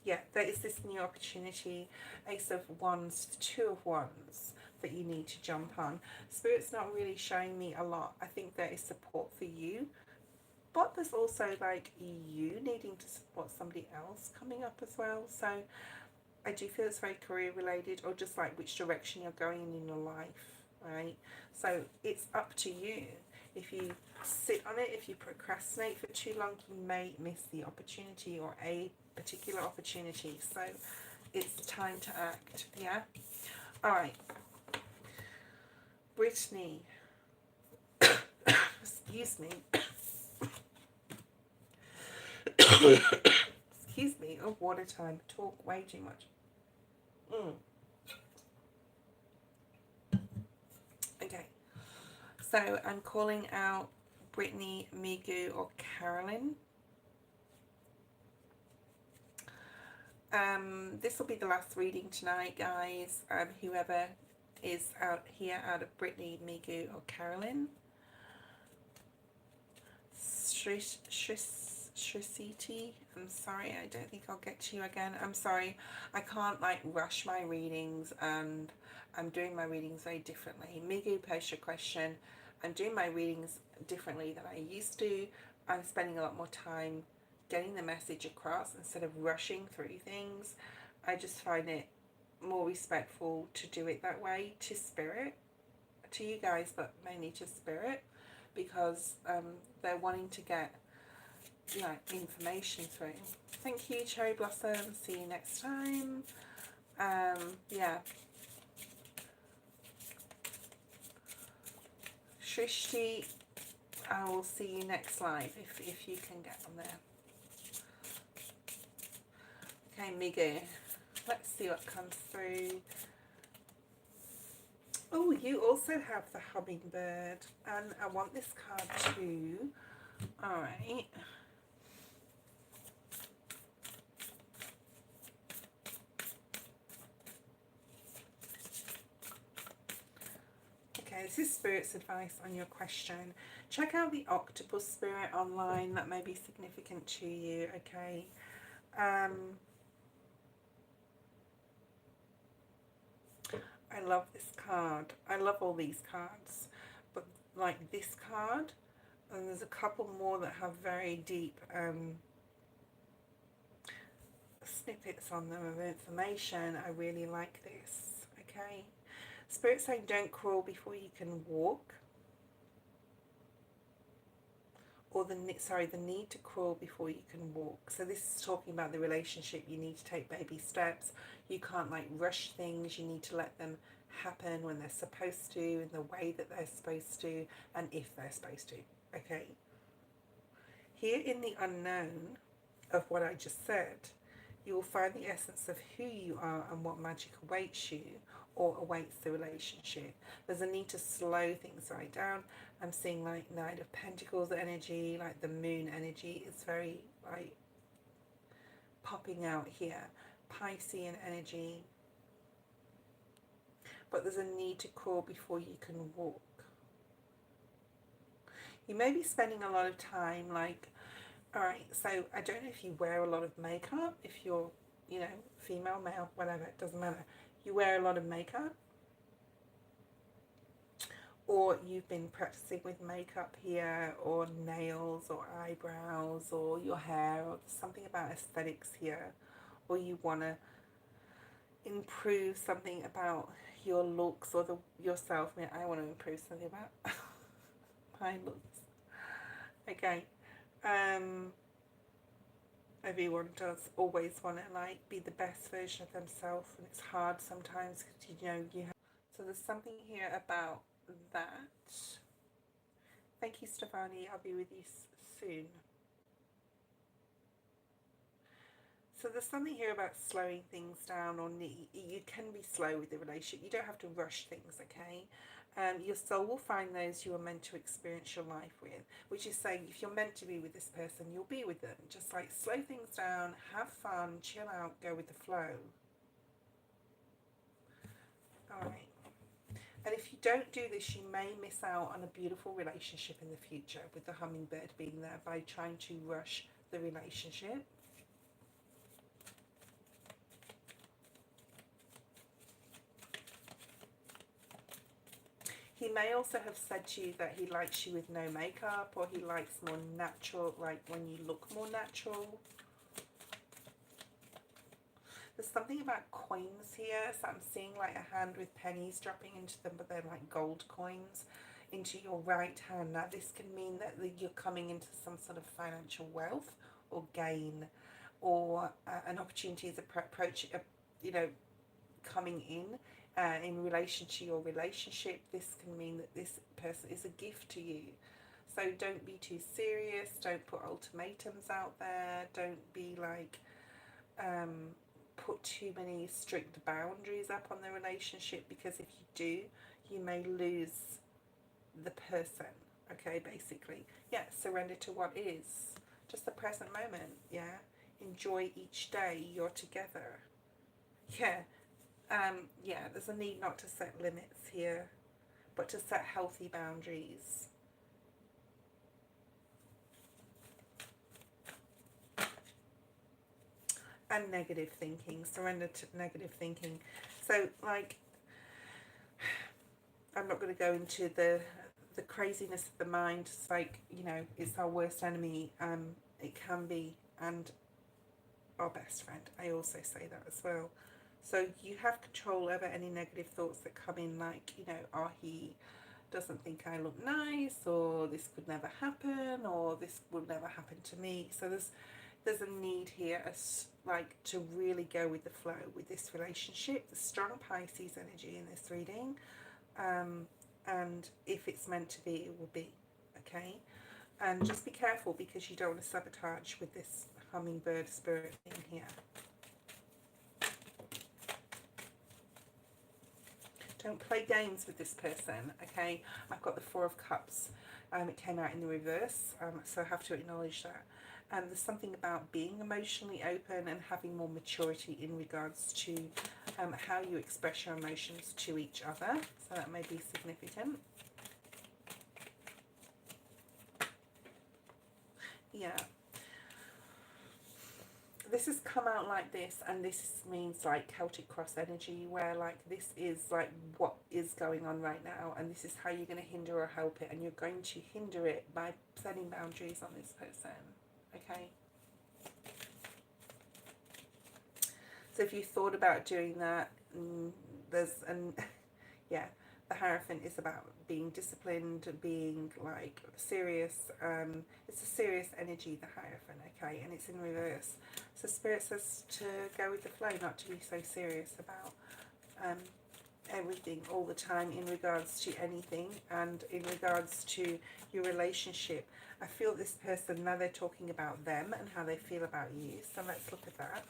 yeah, there is this new opportunity, Ace of Wands, Two of Wands, that you need to jump on. Spirit's not really showing me a lot. I think there is support for you, but there's also like you needing to support somebody else coming up as well. So I do feel it's very career related, or just like which direction you're going in your life, right? So it's up to you. If you sit on it, if you procrastinate for too long, you may miss the opportunity, or a particular opportunity. So it's time to act, yeah? All right. Brittany. Excuse me. Excuse me. Oh, water time. Talk way too much. Okay. So I'm calling out Brittany, Migu, or Carolyn. This will be the last reading tonight, guys. Whoever is out here out of Brittany, Migu, or Carolyn. Shrissiti, I'm sorry, I don't think I'll get to you again. I'm sorry, I can't like rush my readings, and I'm doing my readings very differently. Migu, post your question. I'm doing my readings differently than I used to. I'm spending a lot more time getting the message across instead of rushing through things. I just find it more respectful to do it that way, to spirit, to you guys, but mainly to spirit, because they're wanting to get information through. Thank you, Cherry Blossom. See you next time. Yeah. Shrishti, I will see you next live if you can get on there. Okay, Migu. Let's see what comes through. Oh, you also have the hummingbird, and I want this card too. All right. Okay, this is Spirit's advice on your question. Check out the octopus spirit online. That may be significant to you, okay? I love this card. I love all these cards. But like this card, and there's a couple more that have very deep snippets on them of information. I really like this, okay? Spirit saying don't crawl before you can walk. Or the need to crawl before you can walk. So this is talking about the relationship. You need to take baby steps. You can't like rush things. You need to let them happen when they're supposed to, in the way that they're supposed to, and if they're supposed to, okay? Here in the unknown of what I just said, you will find the essence of who you are and what magic awaits you or awaits the relationship. There's a need to slow things right down. I'm seeing like Knight of Pentacles energy, like the moon energy. It's very like popping out here. Piscean energy. But there's a need to crawl before you can walk. You may be spending a lot of time like, alright, so I don't know if you wear a lot of makeup, if you're, you know, female, male, whatever, it doesn't matter. You wear a lot of makeup, or you've been practicing with makeup here, or nails, or eyebrows, or your hair, or something about aesthetics here, or you want to improve something about your looks or yourself. I mean, I want to improve something about my looks. Okay. Everyone does always want to like be the best version of themselves, and it's hard sometimes because you have. So there's something here about that. Thank you, Stefani. I'll be with you soon. So there's something here about slowing things down, or you can be slow with the relationship. You don't have to rush things, okay? Your soul will find those you are meant to experience your life with, which is saying if you're meant to be with this person, you'll be with them. Just like slow things down, have fun, chill out, go with the flow. All right. And if you don't do this, you may miss out on a beautiful relationship in the future, with the hummingbird being there, by trying to rush the relationship. He may also have said to you that he likes you with no makeup, or he likes more natural, like when you look more natural. There's something about coins here, so I'm seeing like a hand with pennies dropping into them, but they're like gold coins into your right hand. Now this can mean that you're coming into some sort of financial wealth or gain, or an opportunity is you know, coming in relation to your relationship. This can mean that this person is a gift to you. So don't be too serious, don't put ultimatums out there, don't be like put too many strict boundaries up on the relationship, because if you do, you may lose the person. Okay, basically, yeah, surrender to what is, just the present moment. Yeah, enjoy each day you're together. Yeah, yeah, there's a need not to set limits here, but to set healthy boundaries. And negative thinking, surrender to negative thinking. So like, I'm not going to go into the craziness of the mind. It's like, you know, it's our worst enemy. It can be, and our best friend. I also say that as well. So you have control over any negative thoughts that come in, like, you know, oh, he doesn't think I look nice, or this could never happen, or this will never happen to me. So there's a need here, like, to really go with the flow with this relationship. The strong Pisces energy in this reading, and if it's meant to be, it will be. Okay, and just be careful, because you don't want to sabotage with this hummingbird spirit thing here. Don't play games with this person. Okay, I've got the Four of Cups. It came out in the reverse, so I have to acknowledge that. And there's something about being emotionally open and having more maturity in regards to how you express your emotions to each other. So that may be significant. Yeah. This has come out like this, and this means like Celtic cross energy, where like this is like what is going on right now, and this is how you're going to hinder or help it, and you're going to hinder it by setting boundaries on this person. Okay, so if you thought about doing that, there's an yeah, the Hierophant is about being disciplined, being like serious. It's a serious energy, the Hierophant. Okay, and it's in reverse. So Spirit says to go with the flow, not to be so serious about everything all the time in regards to anything, and in regards to your relationship. I feel this person, now they're talking about them and how they feel about you. So let's look at that.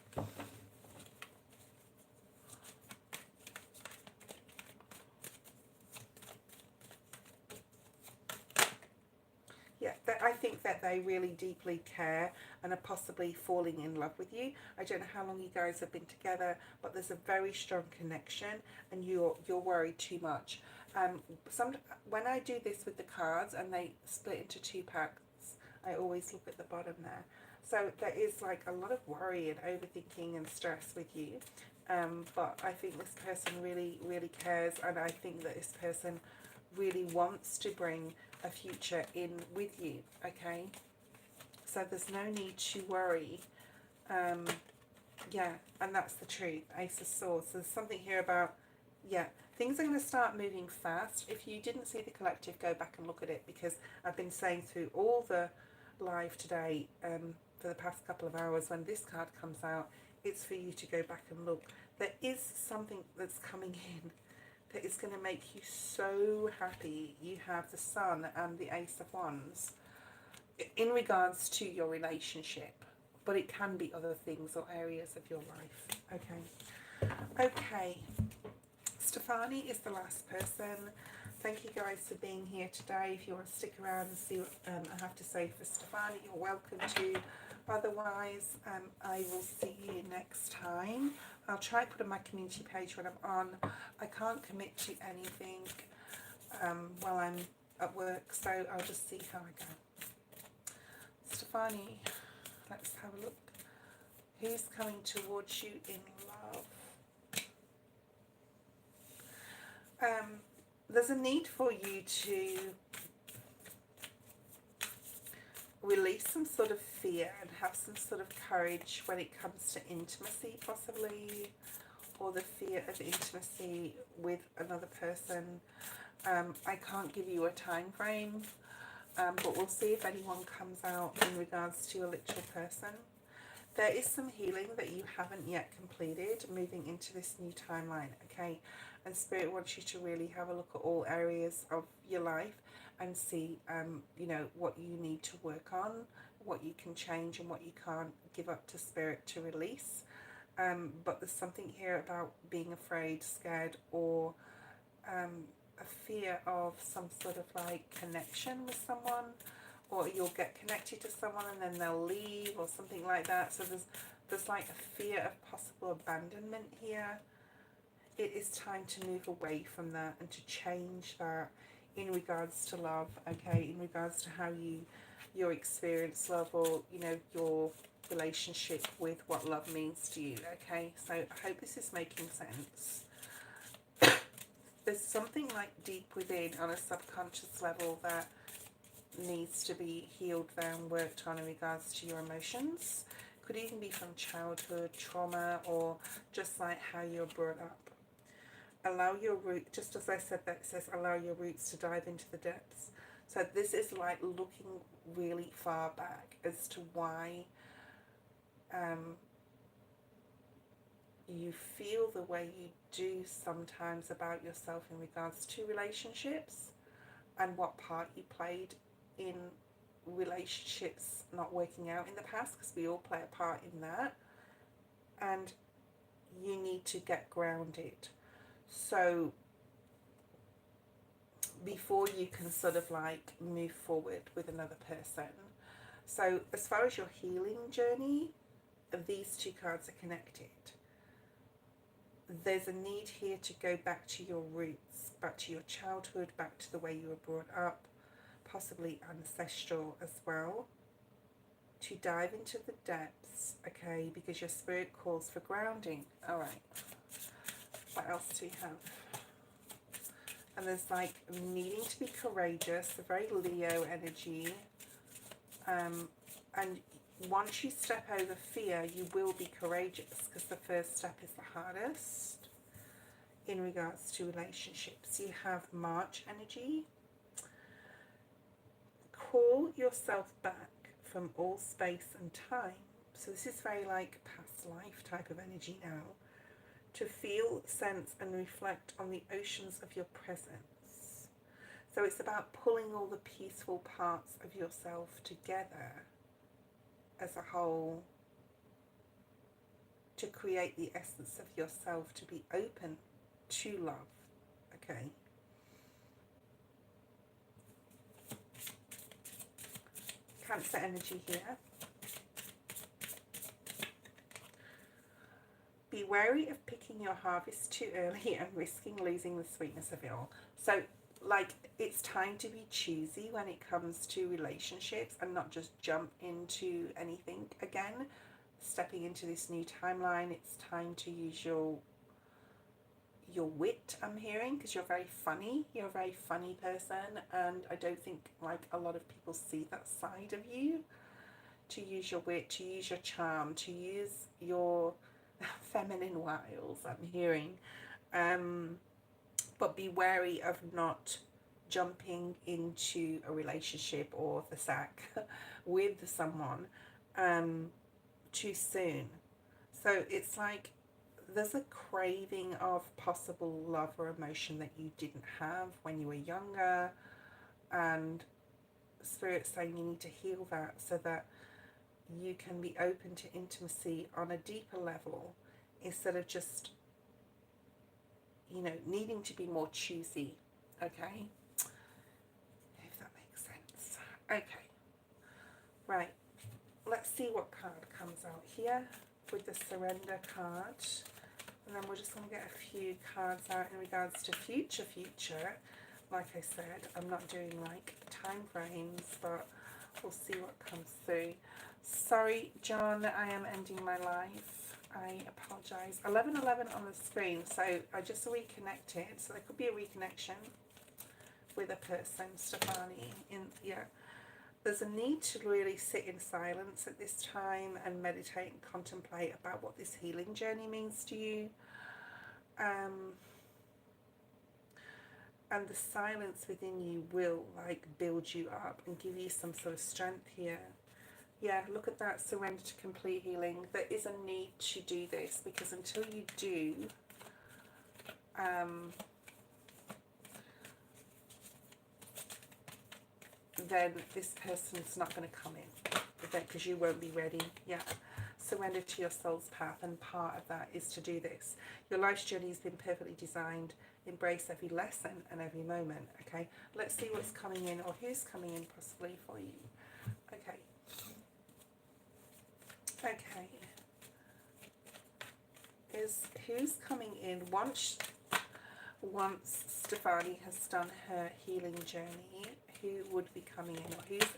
Yeah, I think that they really deeply care and are possibly falling in love with you. I don't know how long you guys have been together, but there's a very strong connection, and you're worried too much. When I do this with the cards and they split into two packs, I always look at the bottom there. So there is like a lot of worry and overthinking and stress with you. But I think this person really, really cares, and I think that this person really wants to bring a future in with you. Okay, so there's no need to worry. Yeah, and that's the truth. Ace of Swords. There's something here about, yeah, things are going to start moving fast. If you didn't see the collective, go back and look at it, because I've been saying through all the live today, for the past couple of hours, when this card comes out, it's for you to go back and look. There is something that's coming in that is going to make you so happy. You have the Sun and the Ace of Wands in regards to your relationship, but it can be other things or areas of your life. Okay, Stefani is the last person. Thank you guys for being here today. If you want to stick around and see what I have to say for Stefani, you're welcome to. Otherwise, I will see you next time. I'll try to put on my community page when I'm on. I can't commit to anything while I'm at work, so I'll just see how I go. Stefani, let's have a look. Who's coming towards you in love? there's a need for you to release some sort of fear and have some sort of courage when it comes to intimacy, possibly, or the fear of intimacy with another person. I can't give you a time frame, but we'll see if anyone comes out in regards to a literal person. There is some healing that you haven't yet completed moving into this new timeline, okay? And Spirit wants you to really have a look at all areas of your life and see, you know, what you need to work on, what you can change and what you can't give up to Spirit to release. But there's something here about being afraid, scared, or a fear of some sort of like connection with someone, or you'll get connected to someone and then they'll leave or something like that. So there's like a fear of possible abandonment here. It is time to move away from that and to change that in regards to love, okay, in regards to how your experience love, or you know, your relationship with what love means to you, okay? So I hope this is making sense. There's something like deep within on a subconscious level that needs to be healed down, worked on in regards to your emotions. Could even be from childhood trauma, or just like how you're brought up. Allow your root, just as I said, that it says allow your roots to dive into the depths. So this is like looking really far back as to why you feel the way you do sometimes about yourself in regards to relationships, and what part you played in relationships not working out in the past, because we all play a part in that, and you need to get grounded. So before you can sort of like move forward with another person. So as far as your healing journey, these two cards are connected. There's a need here to go back to your roots, back to your childhood, back to the way you were brought up, possibly ancestral as well, to dive into the depths, okay, because your spirit calls for grounding. All right, what else do we have? And there's like needing to be courageous, a very Leo energy, and once you step over fear, you will be courageous, because the first step is the hardest in regards to relationships. You have March energy. Call yourself back from all space and time. So this is very like past life type of energy now. To feel, sense and reflect on the oceans of your presence. So it's about pulling all the peaceful parts of yourself together as a whole to create the essence of yourself, to be open to love, okay? Cancer energy here. Be wary of picking your harvest too early and risking losing the sweetness of it all. So like it's time to be choosy when it comes to relationships and not just jump into anything again. Stepping into this new timeline, it's time to use your wit, I'm hearing, because you're very funny. You're a very funny person, and I don't think like a lot of people see that side of you. To use your wit, to use your charm, to use your feminine wiles, I'm hearing. But be wary of not jumping into a relationship or the sack with someone too soon. So it's like there's a craving of possible love or emotion that you didn't have when you were younger, and Spirit's saying you need to heal that so that you can be open to intimacy on a deeper level, instead of just, you know, needing to be more choosy, okay? If that makes sense. Okay, right, let's see what card comes out here with the surrender card, and then we're just going to get a few cards out in regards to future. Like I said, I'm not doing like time frames, but we'll see what comes through. Sorry, John, I am ending my life. I apologize. 11:11 on the screen, so I just reconnected, so there could be a reconnection. with a person, Stefani. Yeah. There's a need to really sit in silence at this time and meditate and contemplate about what this healing journey means to you. And the silence within you will like build you up and give you some sort of strength here. Yeah, look at that, surrender to complete healing. There is a need to do this, because until you do, then this person's not going to come in, because you won't be ready. Yeah, surrender to your soul's path, and part of that is to do this. Your life's journey has been perfectly designed. Embrace every lesson and every moment. Okay, let's see what's coming in, or who's coming in possibly for you. Okay. Okay. Who's coming in once Stefani has done her healing journey? Who would be coming in, or who's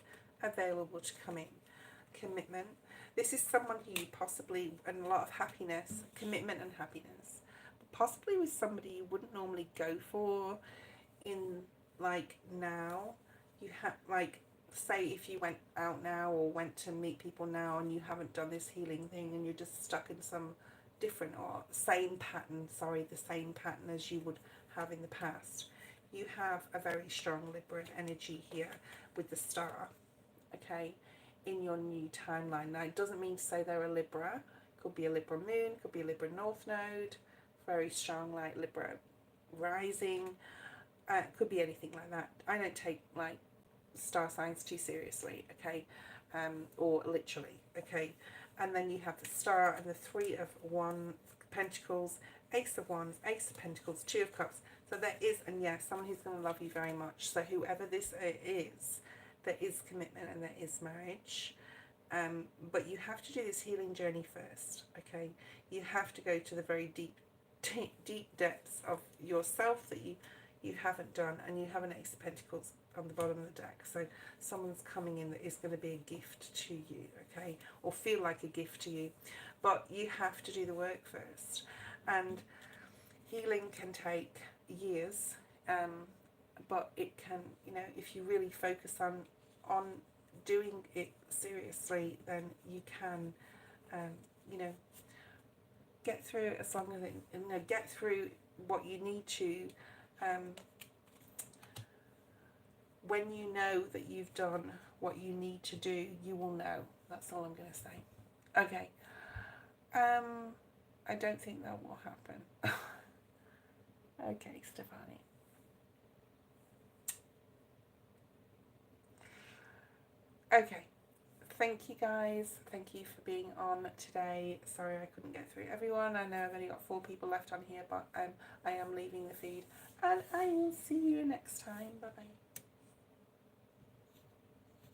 available to come in? Commitment. This is someone who you possibly, and a lot of happiness, commitment and happiness, possibly with somebody you wouldn't normally go for in like now. You have like, say if you went out now or went to meet people now and you haven't done this healing thing and you're just stuck in some different or same pattern, the same pattern as you would have in the past. You have a very strong Libra energy here with the star, okay, in your new timeline. Now, it doesn't mean to say they're a Libra. Could be a Libra moon, could be a Libra north node, very strong like Libra rising. Could be anything like that. I don't take like star signs too seriously, okay, or literally, okay. And then you have the star and the Three of Pentacles, Ace of Wands, Ace of Pentacles, Two of Cups. So there is, and yes, someone who's going to love you very much. So whoever this is, there is commitment and there is marriage. But you have to do this healing journey first, okay? You have to go to the very deep depths of yourself that you haven't done, and you have an Ace of Pentacles on the bottom of the deck. So someone's coming in that is going to be a gift to you, okay? Or feel like a gift to you. But you have to do the work first. And healing can take years, but it can, you know, if you really focus on doing it seriously, then you can, you know, get through it as long as it, you know, get through what you need to. When you know that you've done what you need to do, you will know. That's all I'm going to say. Okay. I don't think that will happen. Okay, Stefani. Okay. Thank you guys. Thank you for being on today. Sorry I couldn't get through everyone. I know I've only got 4 people left on here, but I am leaving the feed. And I will see you next time. Bye-bye.